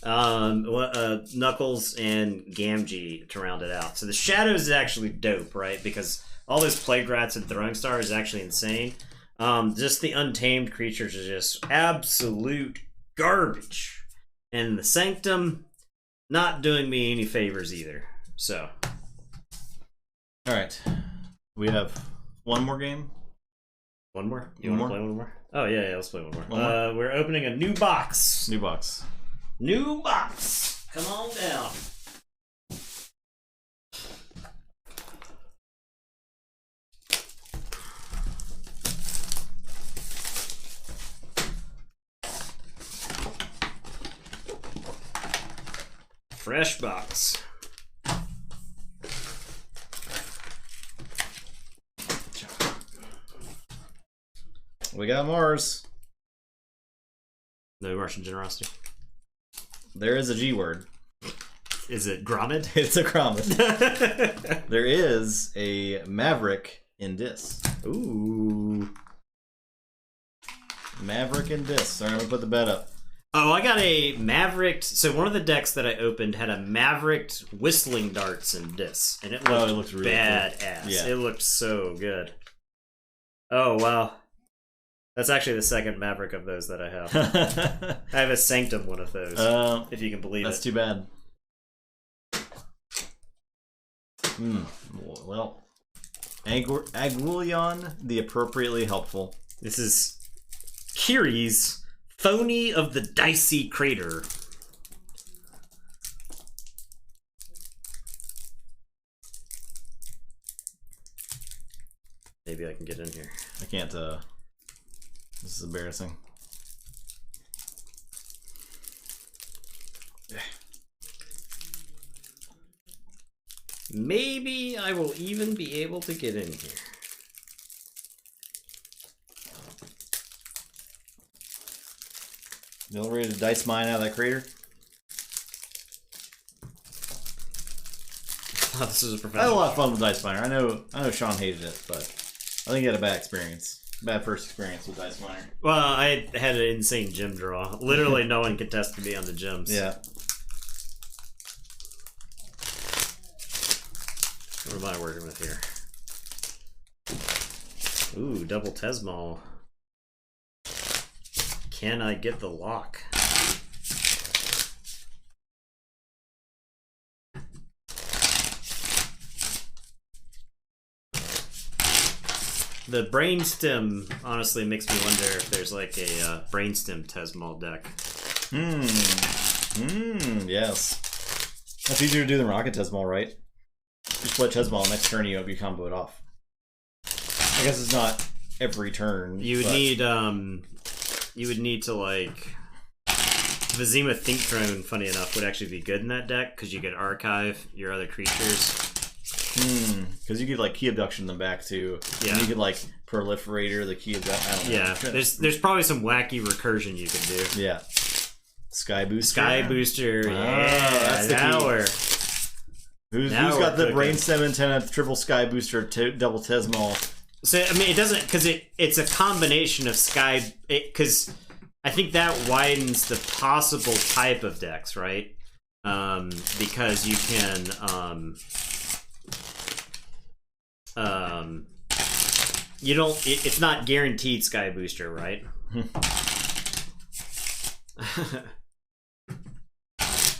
Knuckles, and Gamgee to round it out. So the Shadows is actually dope, right? Because all those Plague Rats and Throwing Stars is actually insane. Just the untamed creatures are just absolute garbage. And the Sanctum, not doing me any favors either. So. Alright. We have one more game. One more? You want to play one more? Oh, yeah, let's play one more. We're opening a new box. New box. New box. Come on down. Fresh box. We got Mars. No Martian generosity. There is a G word. Is it Grommet? It's a Grommet. There is a Maverick in Dis. Ooh. Maverick in Dis. Alright, I'm gonna put the bet up. Oh, I got a Maverick. So one of the decks that I opened had a Maverick whistling darts in Dis. And it looked really badass. Cool. Yeah. It looked so good. Oh, wow. That's actually the second Maverick of those that I have. I have a Sanctum one of those, if you can believe that's it. too bad. Well, Aguilion, the appropriately helpful. This is Kiri's Phony of the Dicey Crater. Maybe I can get in here. I can't, this is embarrassing. Maybe I will even be able to get in here. You all ready to dice mine out of that crater? Oh, this is a I professional. had a lot of fun with Dice Miner. I know Sean hated it, but I think he had a bad experience. Bad first experience with Dice Miner. Well, I had an insane gym draw. Literally no one contested me on the gyms. Yeah. What am I working with here? Ooh, double Tesmal. Can I get the lock? The brainstem honestly makes me wonder if there's like a brainstem Tesmal deck. Yes. That's easier to do than Rocket Tesmal, right? You split Tesmal, next turn you combo it off. I guess it's not every turn. You would need to like Vizima Think Drone, funny enough, would actually be good in that deck because you could archive your other creatures. Because you could like key abduction them back too. Yeah. And you could like proliferator the key abduction. I don't know. Yeah. There's probably some wacky recursion you could do. Yeah. Sky Booster. Sky Booster. Yeah. That's the now key. we're Who's got the brainstem antenna, triple Sky Booster, double Tesmal? So I mean, it doesn't because it's a combination of Sky. Because I think that widens the possible type of decks, right? Because you can you don't. It's not guaranteed Sky Booster, right?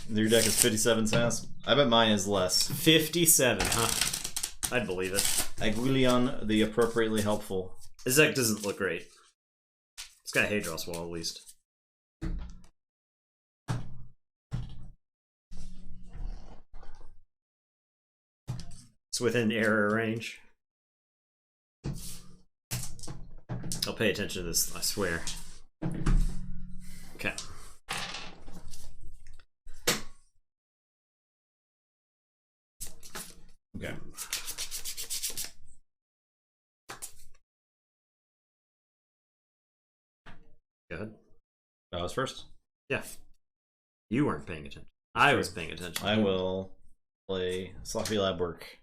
Your deck is 57 cents. I bet mine is less. 57, huh? I'd believe it. Aguilion, the appropriately helpful. This deck doesn't look great. It's got Hadros Wall at least. It's within error range. I'll pay attention to this, I swear. Okay. Okay. Go ahead. That was first. Yeah. You weren't paying attention. I was paying attention. I will play Sloppy Lab Work.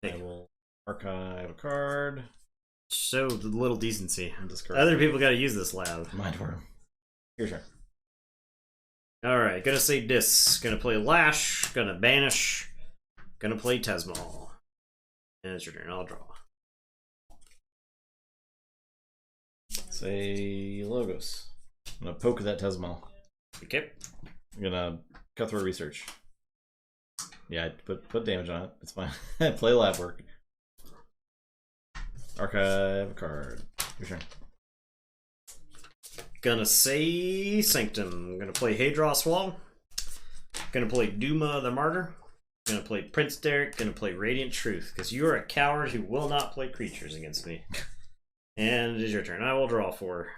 Hey. I will archive a card. Show the little decency. And discard. Other people got to use this lab. Mindworm. Your turn. Alright, gonna say Dis. Gonna play Lash. Gonna Banish. Gonna play Tesmal. And it's your turn. I'll draw. Say Logos. I'm gonna poke that Tesmal. Okay. I'm gonna Cutthroat Research. Yeah, put damage on it. It's fine. Play lab work. Archive a card. Your turn. Gonna say Sanctum. Gonna play Hadros Wall. Gonna play Duma the Martyr. Gonna play Prince Derek. Gonna play Radiant Truth. Because you are a coward who will not play creatures against me. And it is your turn. I will draw 4.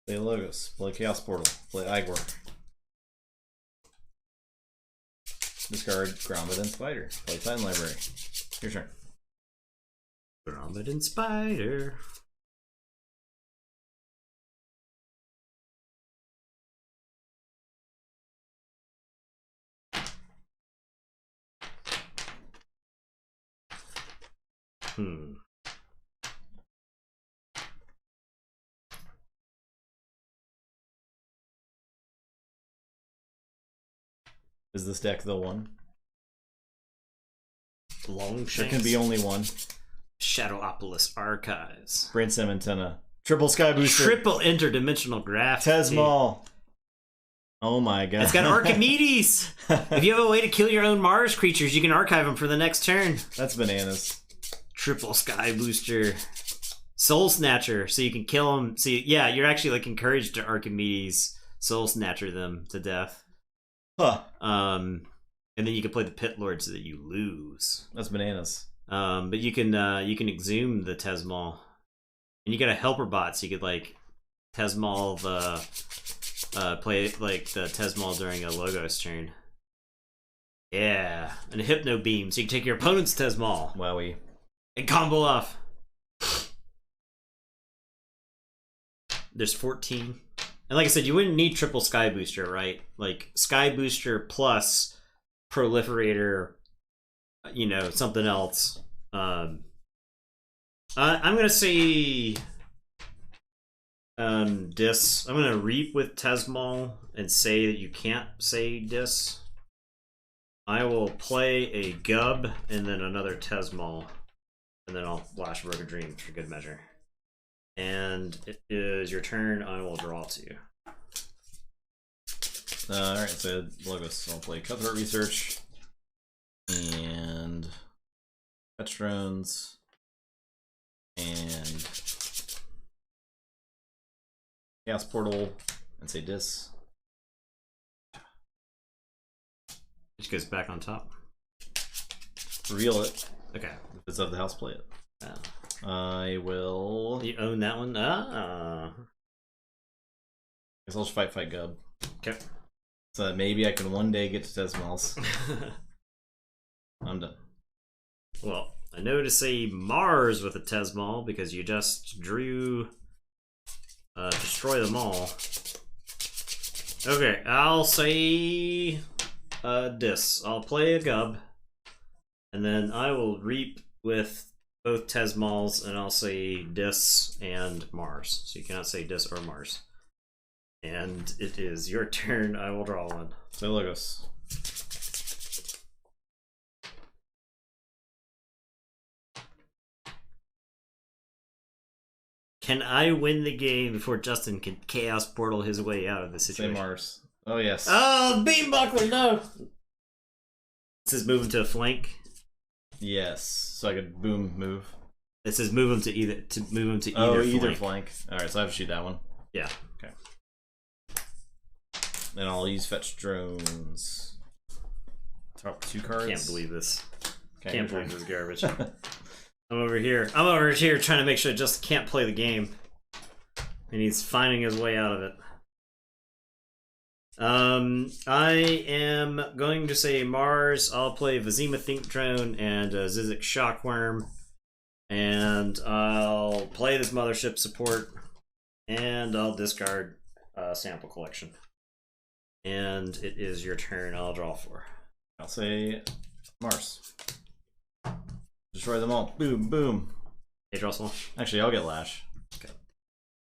Play Logos. Play Chaos Portal. Play Igor. Discard Grombid and Spider. Play Titan Library. Your turn. Grombid and Spider. Is this deck the one? Longshanks. There can be only one. Shadowpolis Archives. Brainstem Antenna. Triple Sky Booster. Triple interdimensional graph. Tesmal. Oh my god. It's got Archimedes! If you have a way to kill your own Mars creatures, you can archive them for the next turn. That's bananas. Triple Sky Booster. Soul Snatcher, so you can kill them. See, yeah, you're actually like encouraged to Archimedes Soul Snatcher them to death. Huh. And then you can play the Pit Lord so that you lose. That's bananas. But you can exhume the Tesmal. And you got a helper bot, so you could like Tesmal the play like the Tesmal during a Logos turn. Yeah. And a Hypno Beam, so you can take your opponent's Tesmal. Wowie. And combo off. There's 14. And like I said, you wouldn't need triple Sky Booster, right? Like Sky Booster plus Proliferator, you know, something else. I'm gonna say Dis. I'm gonna Reap with Tesmal and say that you can't say Dis. I will play a Gub and then another Tesmal, and then I'll flash Broken Dreams for good measure. And it is your turn. I will draw 2. Alright, so Logos. I'll play Cutthroat Research. And Fetch Drones. And Chaos Portal. And say Dis. Which goes back on top. Reveal it. Okay. If it's of the house, play it. Oh. I will. You own that one? Ah. Guess I'll just fight Gub. Okay. So that maybe I can one day get to Tesmals. I'm done. Well, I know to say Mars with a Tesmal because you just drew Destroy Them All. Okay, I'll say Dis. I'll play a Gub. And then I will Reap with both Tesmals, and I'll say Dis and Mars. So you cannot say Dis or Mars. And it is your turn. I will draw 1. Say Logos. Can I win the game before Justin can Chaos Portal his way out of the situation? Say Mars. Oh, yes. Oh, Beam Buckler, no! It says move him to a flank. Yes. So I could boom move. It says move him to either either flank. Alright, so I have to shoot that one. Yeah. Okay. Then I'll use Fetch Drones. Top 2 cards. Can't believe this. Okay, Can't believe this garbage. I'm over here trying to make sure Justin can't play the game. And he's finding his way out of it. I am going to say Mars. I'll play Vizima Think Drone and Zizek Shockworm. And I'll play this Mothership support. And I'll discard Sample Collection. And it is your turn. I'll draw 4. I'll say Mars. Destroy them all. Boom, boom. Hey, draw small. Actually, I'll get Lash. Okay.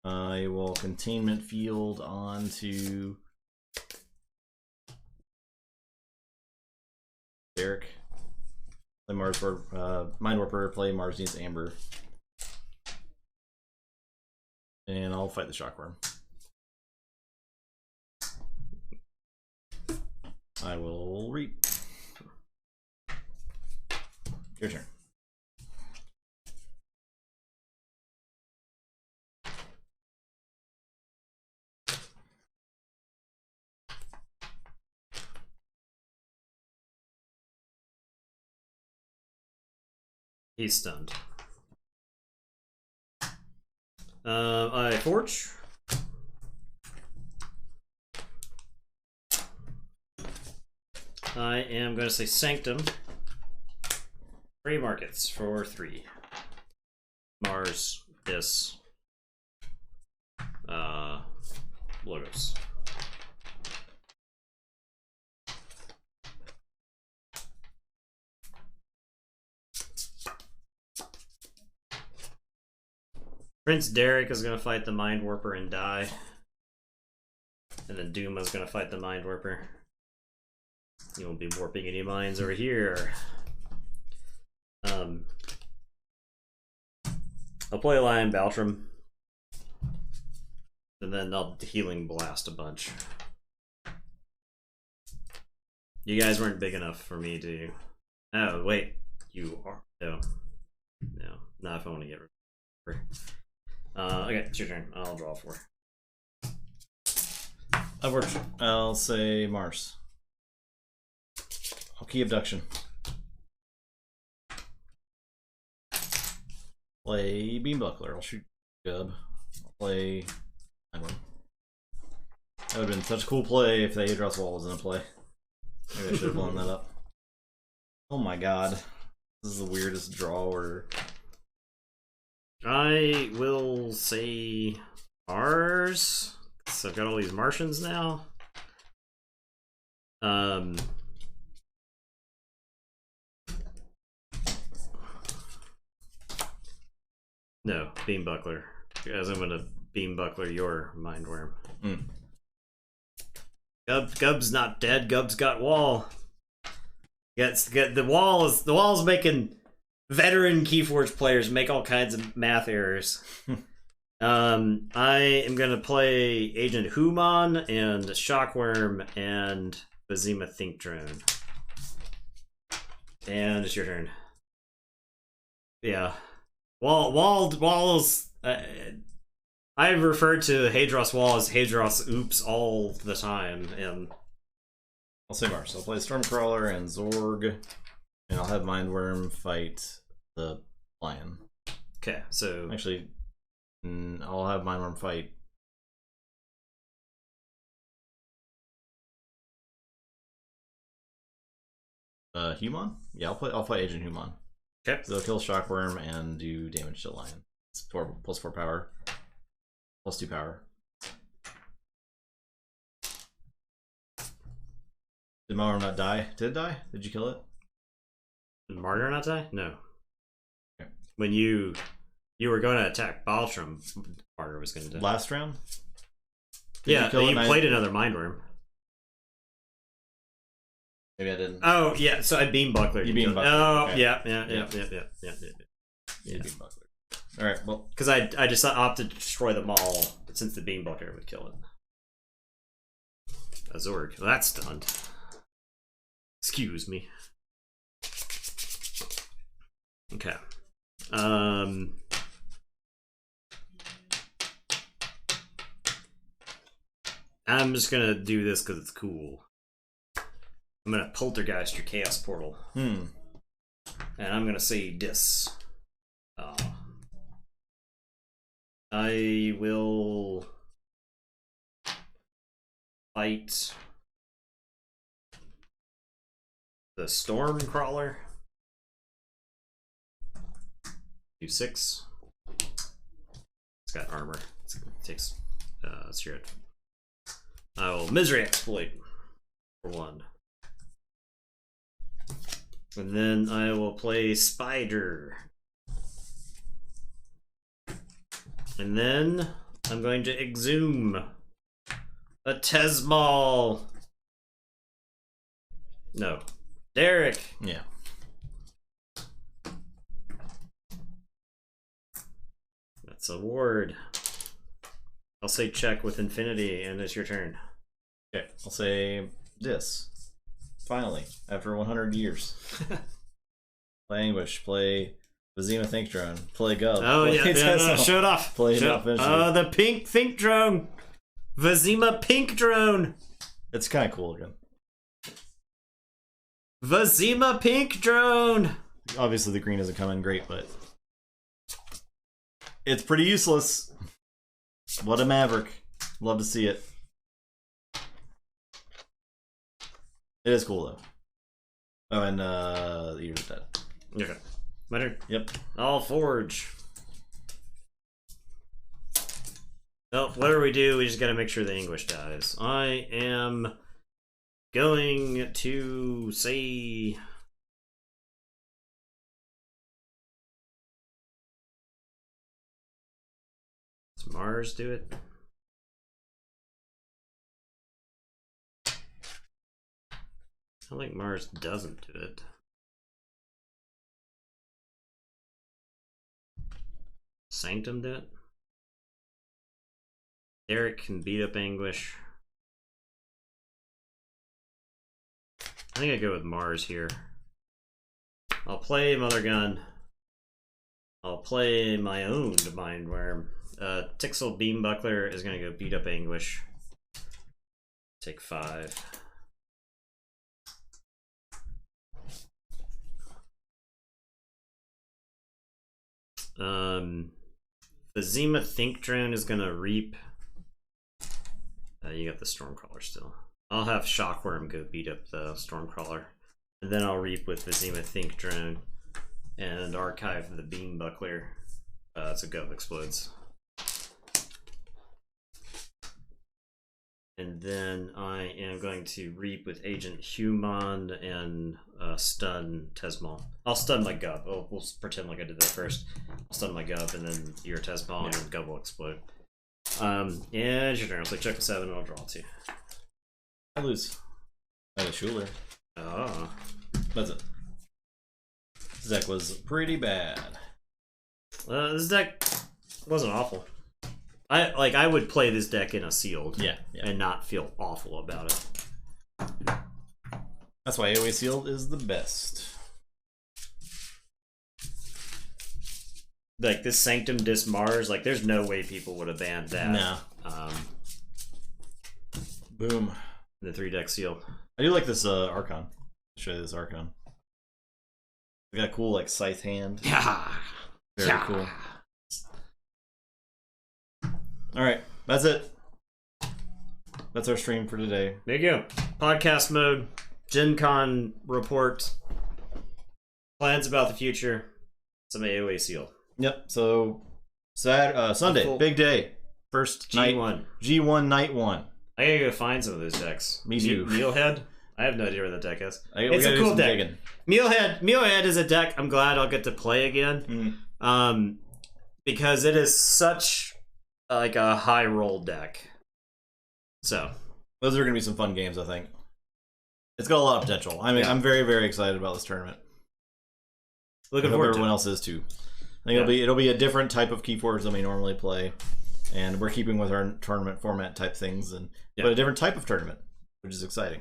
I will Containment Field onto Derek. Play Mars for Mind Warper. Play Mars needs Amber. And I'll fight the Shockworm. I will reap. Your turn. He's stunned. I forge. I am going to say Sanctum. 3 markets for 3. Mars, this, Logos. Prince Derek is going to fight the Mind Warper and die. And then Duma's going to fight the Mind Warper. You won't be warping any minds over here. I'll play Lion Baltram. And then I'll Healing Blast a bunch. You guys weren't big enough for me to... Oh, wait. You are. No. No. Not if I want to get rid of it. Okay, it's your turn. I'll draw 4. I'll say Mars. I'll key Abduction. Play Beam Buckler. I'll shoot Gub. I'll play That would have been such a cool play if the Adros wall was in a play. Maybe I should have blown that up. Oh my god. This is the weirdest draw order. I will say Mars. So I've got all these Martians now. No, Beam Buckler. Because I'm gonna Beam Buckler your Mind Worm. Gub's not dead. Gub's got wall. The wall's making veteran Keyforge players make all kinds of math errors. I am gonna play Agent Human and Shockworm and Bazima Think Drone. And it's your turn. Yeah. Walls. I refer to Hadros Wall as Hadros Oops all the time, and I'll say Mars. I'll play Stormcrawler and Zorg, and I'll have Mindworm fight the Lion. Okay, so actually, I'll have Mindworm fight. Human? Yeah, I'll fight Agent Human. Okay. So they'll kill Shockworm and do damage to Lion. It's +4 power. +2 power. Did Mindworm not die? Did it die? Did you kill it? Did Martyr not die? No. Okay. When you were going to attack Baltram, Martyr was going to die. Last round? Yeah, you played another Mindworm. Maybe I didn't. Oh, yeah, so I Beam Buckler. You Beam Buckler. Oh, okay. yeah. You Beam Buckler. Alright, well. Because I just opted to destroy them all, since the Beam Buckler would kill it. Azorg. Well, that's stunned. Excuse me. Okay. I'm just gonna do this because it's cool. I'm gonna Poltergeist your Chaos Portal. And I'm gonna say this. I will fight the Stormcrawler. Do 6. It's got armor. It takes spirit. I will Misery Exploit for 1. And then I will play Spider. And then I'm going to Exhume a Tesmal. No. Derek. Yeah. It's a ward. I'll say check with infinity, and it's your turn. Okay, I'll say this. Finally, after 100 years. Play Anguish, play Vizima Think Drone, play Gov. Oh, play yeah, show it off. Play show, not finish it. the pink Think Drone. Vizima Pink Drone. It's kind of cool looking. Vizima Pink Drone. Obviously, the green doesn't come in great, but it's pretty useless. What a maverick. Love to see it. It is cool, though. Oh, and the Ears of Dead. Okay. My turn. Yep. I'll forge. Well, whatever we do, we just gotta make sure the English dies. I am going to say... Does Mars do it? I think Mars doesn't do it. Sanctum do it? Derek can beat up Anguish. I think I go with Mars here. I'll play Mother Gun. I'll play my own Mindworm. Tixel Beambuckler is gonna go beat up Anguish. Take 5. Vizima Think Drone is gonna reap. You got the Stormcrawler still. I'll have Shockworm go beat up the Stormcrawler. And then I'll reap with Vizima Think Drone and archive the Beam Buckler. So Gov explodes. And then I am going to reap with Agent Human and stun Tesmal. I'll stun my Gov. We'll pretend like I did that first. I'll stun my Gov and then your Tesmal and then Gov will explode. Yeah, it's your turn. I'll play check with 7 and I'll draw 2. I lose. I had a Schuler. Oh. That's it. This deck was pretty bad. This deck wasn't awful. I would play this deck in a sealed. Yeah. And not feel awful about it. That's why AoA Sealed is the best. Like this Sanctum Dis Mars, like there's no way people would have banned that. No. Boom. The 3-deck seal. I do like this Archon. I'll show you this Archon. They got a cool like scythe hand. Yeah. Very cool. Alright, that's it. That's our stream for today. There you go. Podcast mode, Gencon report, plans about the future, some AoA Sealed. Yep, so Sunday, big day. First G1. night. G1 night 1. I gotta go find some of those decks. Me too. Mealhead? I have no idea where the deck is. It's a cool deck. Mealhead is a deck I'm glad I'll get to play again. Because it is such like a high roll deck. So those are gonna be some fun games, I think. It's got a lot of potential. I mean, I'm very, very excited about this tournament. Looking I hope forward everyone to else is too. I think it'll be a different type of Keyforge than we normally play, and we're keeping with our tournament format type things, and but a different type of tournament, which is exciting.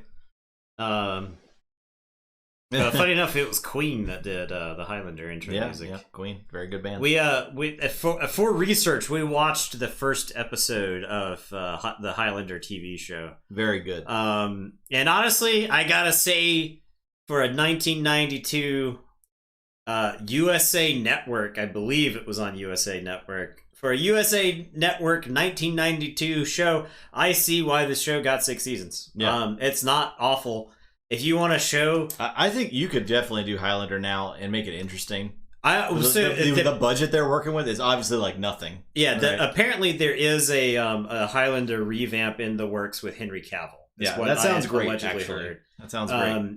Funny enough, it was Queen that did the Highlander intro music. Yeah, Queen, very good band. We for research, we watched the first episode of the Highlander TV show. Very good. And honestly, I gotta say, for a 1992 USA Network, I believe it was on USA Network. For a USA Network 1992 show, I see why the show got 6 seasons. Yeah. It's not awful. If you want to show... I think you could definitely do Highlander now and make it interesting. The budget they're working with is obviously like nothing. Yeah, right? Apparently there is a Highlander revamp in the works with Henry Cavill. Yeah, that sounds great, actually. Heard. That sounds great.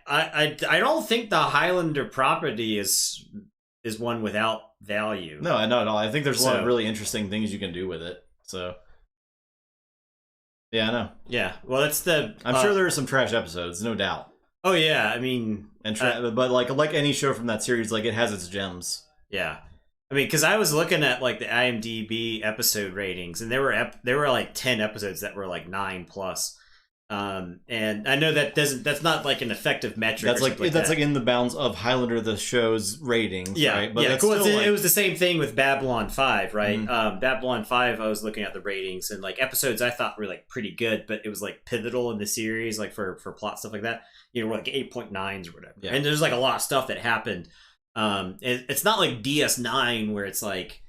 I don't think the Highlander property is one without value. No, not at all. I think there's a lot of really interesting things you can do with it. So, yeah, I know. Yeah, well, that's the. I'm sure there are some trash episodes, no doubt. Oh yeah, I mean, but like any show from that series, like it has its gems. Yeah, I mean, because I was looking at like the IMDb episode ratings, and there were like 10 episodes that were like 9+. And I know that's not like an effective metric. That's like in the bounds of Highlander, the show's ratings. Yeah, right? But it was the same thing with Babylon 5, right? Babylon 5, I was looking at the ratings, and like episodes I thought were like pretty good, but it was like pivotal in the series, like for plot stuff like that. We're like 8.9s or whatever. Yeah. And there's like a lot of stuff that happened. It's not like DS9 where it's like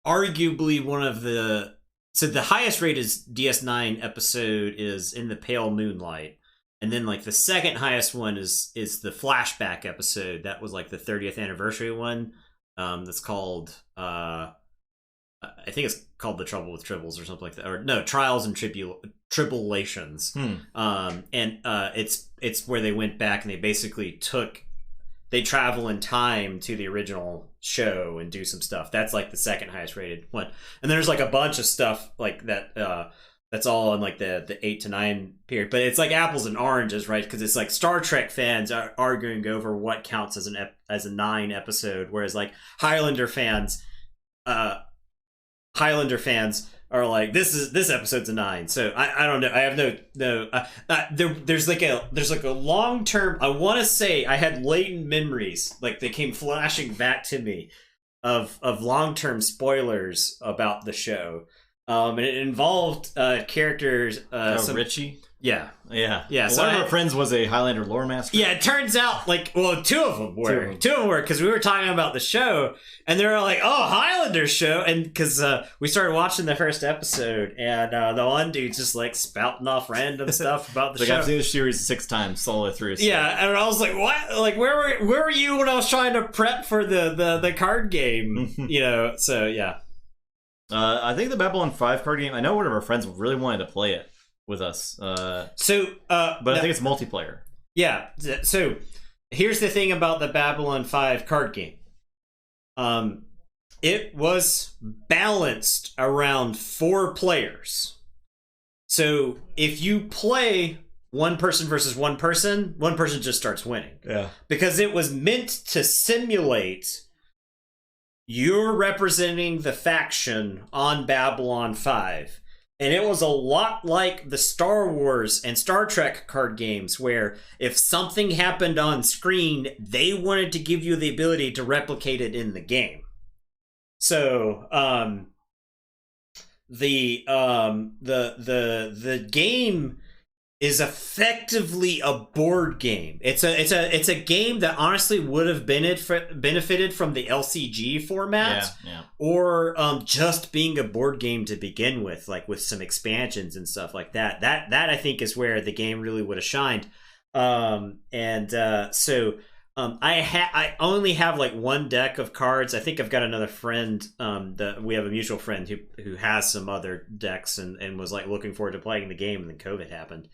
arguably one of the. So the highest rated DS9 episode is In the Pale Moonlight. And then like the second highest one is the flashback episode. That was like the 30th anniversary one. That's called I think it's called The Trouble with Tribbles or something like that. Or no, Trials and Tribulations. And it's where they went back and they basically they travel in time to the original show and do some stuff. That's like the second highest rated one. And there's like a bunch of stuff like that that's all in like the 8 to 9 period. But it's like apples and oranges, right? Because it's like Star Trek fans are arguing over what counts as a 9 episode, whereas like Highlander fans are like, this episode's a 9. So I don't know. I have there's like a long term. I want to say I had latent memories, like they came flashing back to me of long term spoilers about the show. And it involved characters. Richie. Yeah. Well, so one of our friends was a Highlander lore master. Yeah, it turns out, like, well, two of them were, because we were talking about the show, and they were like, "Oh, Highlander show," and because we started watching the first episode, and the one dude's just like spouting off random stuff about the show. I've seen the series 6 times all the way through. So. Yeah, and I was like, "What? Like, where were you when I was trying to prep for the card game?" So yeah. I think the Babylon 5 card game. I know one of our friends really wanted to play it with us. But I think it's multiplayer. Yeah. So here's the thing about the Babylon 5 card game. It was balanced around 4 players. So if you play one person versus one person just starts winning. Yeah. Because it was meant to simulate you're representing the faction on Babylon 5. And it was a lot like the Star Wars and Star Trek card games, where if something happened on screen, they wanted to give you the ability to replicate it in the game. So, the game is effectively a board game. It's a game that honestly would have benefited from the LCG format, or just being a board game to begin with, like with some expansions and stuff like that. That I think is where the game really would have shined. I only have like 1 deck of cards. I think I've got another friend. We have a mutual friend who has some other decks and was like looking forward to playing the game, and then COVID happened.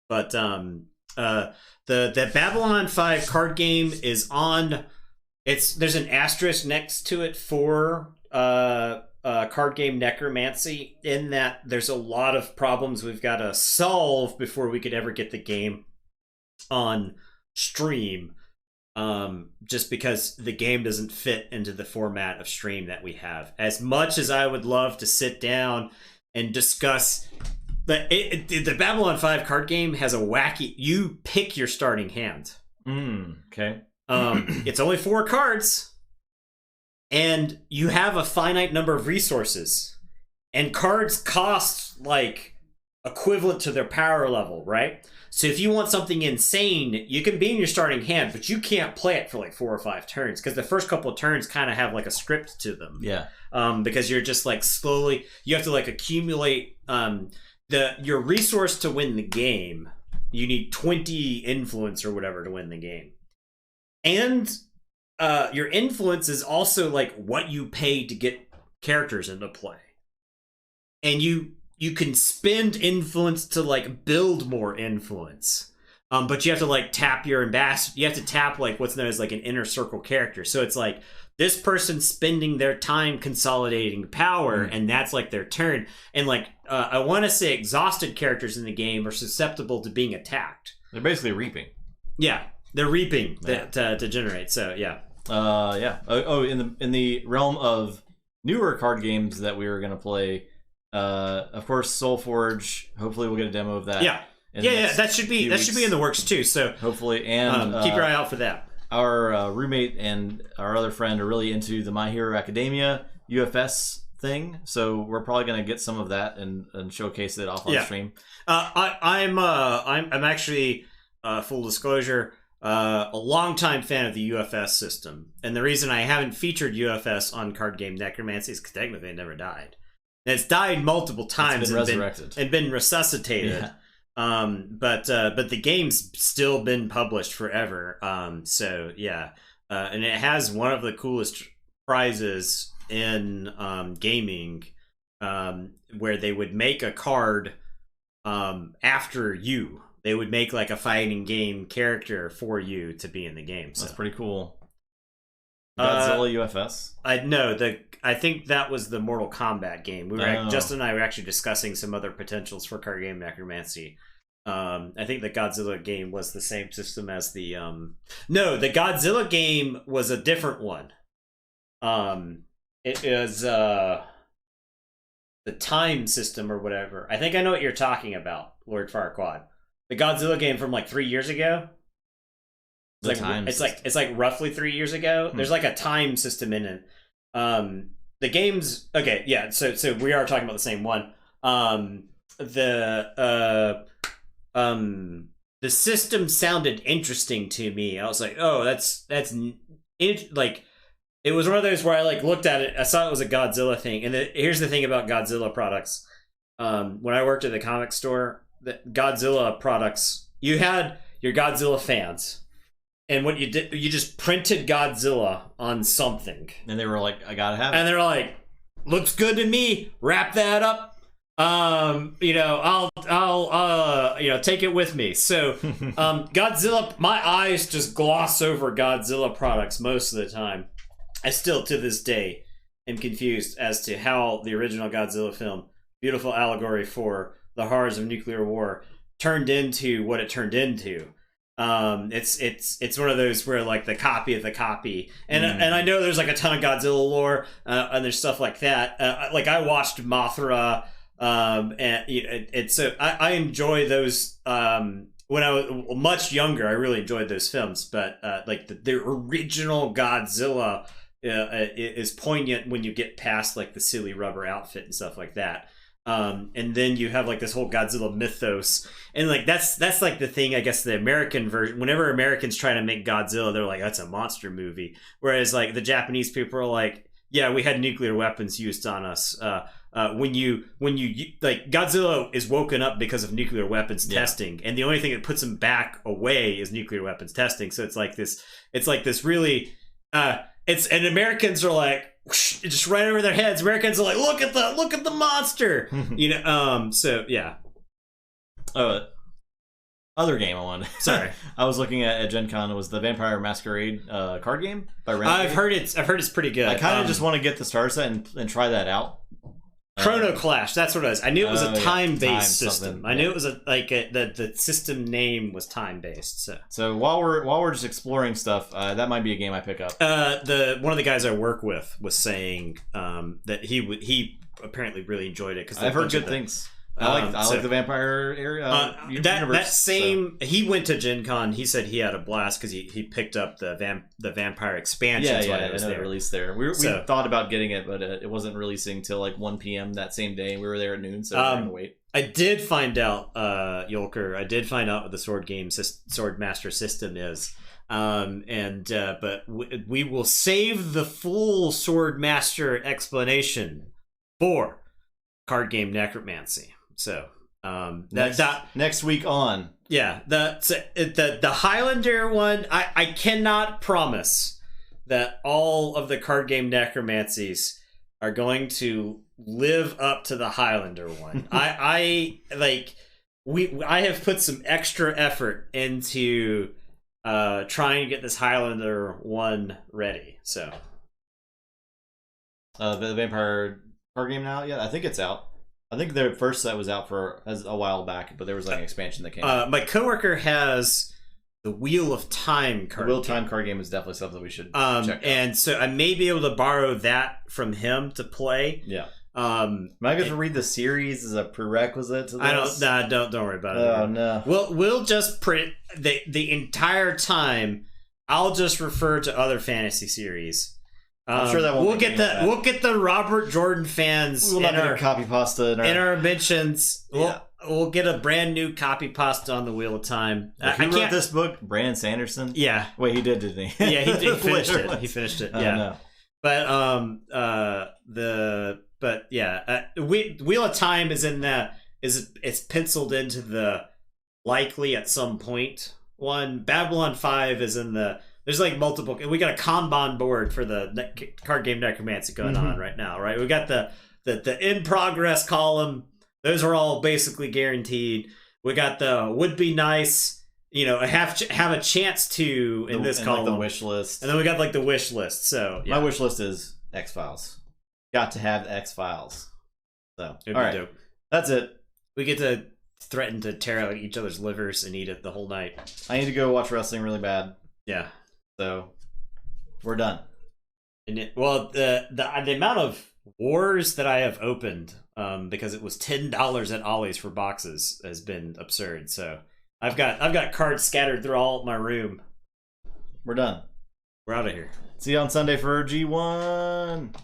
But the Babylon 5 card game is on. There's an asterisk next to it for card game necromancy, in that there's a lot of problems we've got to solve before we could ever get the game on stream. Just because the game doesn't fit into the format of stream that we have. As much as I would love to sit down and discuss the Babylon 5 card game has a wacky, you pick your starting hand. Okay. It's only 4 cards, and you have a finite number of resources, and cards cost like equivalent to their power level, right? So if you want something insane, you can be in your starting hand, but you can't play it for like 4 or 5 turns, because the first couple of turns kind of have like a script to them. Yeah. Because you're just like slowly, you have to like accumulate your resource to win the game. You need 20 influence or whatever to win the game. And your influence is also like what you pay to get characters into play. And you can spend influence to like build more influence. But you have to like tap your ambassador. You have to tap like what's known as like an inner circle character. So it's like this person spending their time consolidating power, and that's like their turn. And like I want to say exhausted characters in the game are susceptible to being attacked. They're basically reaping. Yeah, they're reaping to generate. So yeah. Yeah. In the realm of newer card games that we were gonna play, of course, SoulForge. Hopefully, we'll get a demo of that. Yeah. That should be in the works too. So hopefully, and keep your eye out for that. Our roommate and our other friend are really into the My Hero Academia UFS thing, so we're probably gonna get some of that and showcase it off on stream. I'm actually full disclosure. A longtime fan of the UFS system, and the reason I haven't featured UFS on Card Game Necromancy is because technically it never died. And it's died multiple times and been resuscitated. Yeah. But the game's still been published forever. So yeah, and it has one of the coolest prizes in gaming, where they would make a card after you. They would make like a fighting game character for you to be in the game. So. That's pretty cool. Godzilla UFS? I think that was the Mortal Kombat game. Justin and I were actually discussing some other potentials for Card Game Necromancy. I think the Godzilla game was the same system as the the Godzilla game was a different one. It is the time system or whatever. I think I know what you're talking about, Lord Farquaad. The Godzilla game from like 3 years ago. It's like roughly 3 years ago. There's like a time system in it. The game's okay. Yeah. So we are talking about the same one. The system sounded interesting to me. I was like, oh, that's it. Like, it was one of those where I like looked at it. I saw it was a Godzilla thing. And here's the thing about Godzilla products. When I worked at the comic store, the Godzilla products, you had your Godzilla fans, and what you did, you just printed Godzilla on something, and they were like, "I gotta have it," and they're like, "Looks good to me. Wrap that up. I'll take it with me." So, Godzilla, my eyes just gloss over Godzilla products most of the time. I still, to this day, am confused as to how the original Godzilla film, beautiful allegory for the horrors of nuclear war, turned into what it turned into. It's one of those where like the copy of the copy, and I know there's like a ton of Godzilla lore, and there's stuff like that. Like I watched Mothra, and so I enjoy those. When I was much younger, I really enjoyed those films, but like the original Godzilla is poignant when you get past like the silly rubber outfit and stuff like that. And then you have like this whole Godzilla mythos, and like that's like the thing, I guess, the American version. Whenever Americans try to make Godzilla, they're like, that's a monster movie, whereas like the Japanese people are like, yeah, we had nuclear weapons used on us. When you like, Godzilla is woken up because of nuclear weapons testing, and the only thing that puts him back away is nuclear weapons testing. So it's like this really and Americans are like, whoosh, just right over their heads. Americans are like, look at the monster, so yeah. Other game I wanted. Sorry, I was looking at Gencon. It was the Vampire Masquerade card game by Renegade. I've heard it's pretty good. I kind of just want to get the starter set and try that out. Chrono Clash, that's what it was. I knew it was a time-based system. I knew it was the system name was time-based. So while we're just exploring stuff, that might be a game I pick up. One of the guys I work with was saying that he apparently really enjoyed it, because I've heard good things. I like the vampire area. He went to Gen Con. He said he had a blast because he picked up the vampire expansion. Yeah, it was released there. We thought about getting it, but it wasn't releasing till like 1 p.m. that same day. We were there at noon, so we were going to wait. I did find out, Yolker. I did find out what the Sword Master system is. But we will save the full Sword Master explanation for Card Game Necromancy. So next week on. Yeah, the Highlander one, I cannot promise that all of the Card Game Necromancies are going to live up to the Highlander one. I have put some extra effort into trying to get this Highlander one ready. So the Vampire card game now? Yeah, I think it's out. I think their first set was out for a while back, but there was like an expansion that came out. My coworker has the Wheel of Time The card. Wheel of Time card game is definitely something we should check out. And so I may be able to borrow that from him to play. Yeah. Am I going to read the series as a prerequisite to this? Don't worry about it. Oh no. We'll just print the entire time. I'll just refer to other fantasy series. I'm sure that won't. We'll get the Robert Jordan fans. We'll not copy pasta in our mentions. We'll get a brand new copy pasta on the Wheel of Time. Who wrote this book? Brandon Sanderson. Yeah. Wait, he didn't he? Yeah, he finished it. He finished it. Yeah. No. Wheel of Time is it's penciled into the likely at some point one. Babylon 5 is in the. There's like multiple. We got a Kanban board for the card game necromancy going on right now, right? We got the in progress column. Those are all basically guaranteed. We got the would be nice, have a chance to in this column. Like the wish list. And then we got like the wish list. So my wish list is X-Files. Got to have the X-Files. So all right, dope. That's it. We get to threaten to tear out each other's livers and eat it the whole night. I need to go watch wrestling really bad. Yeah. So we're done. And the amount of wars that I have opened, because it was $10 at Ollie's for boxes, has been absurd. So I've got cards scattered through all my room. We're done. We're out of here. See you on Sunday for G1.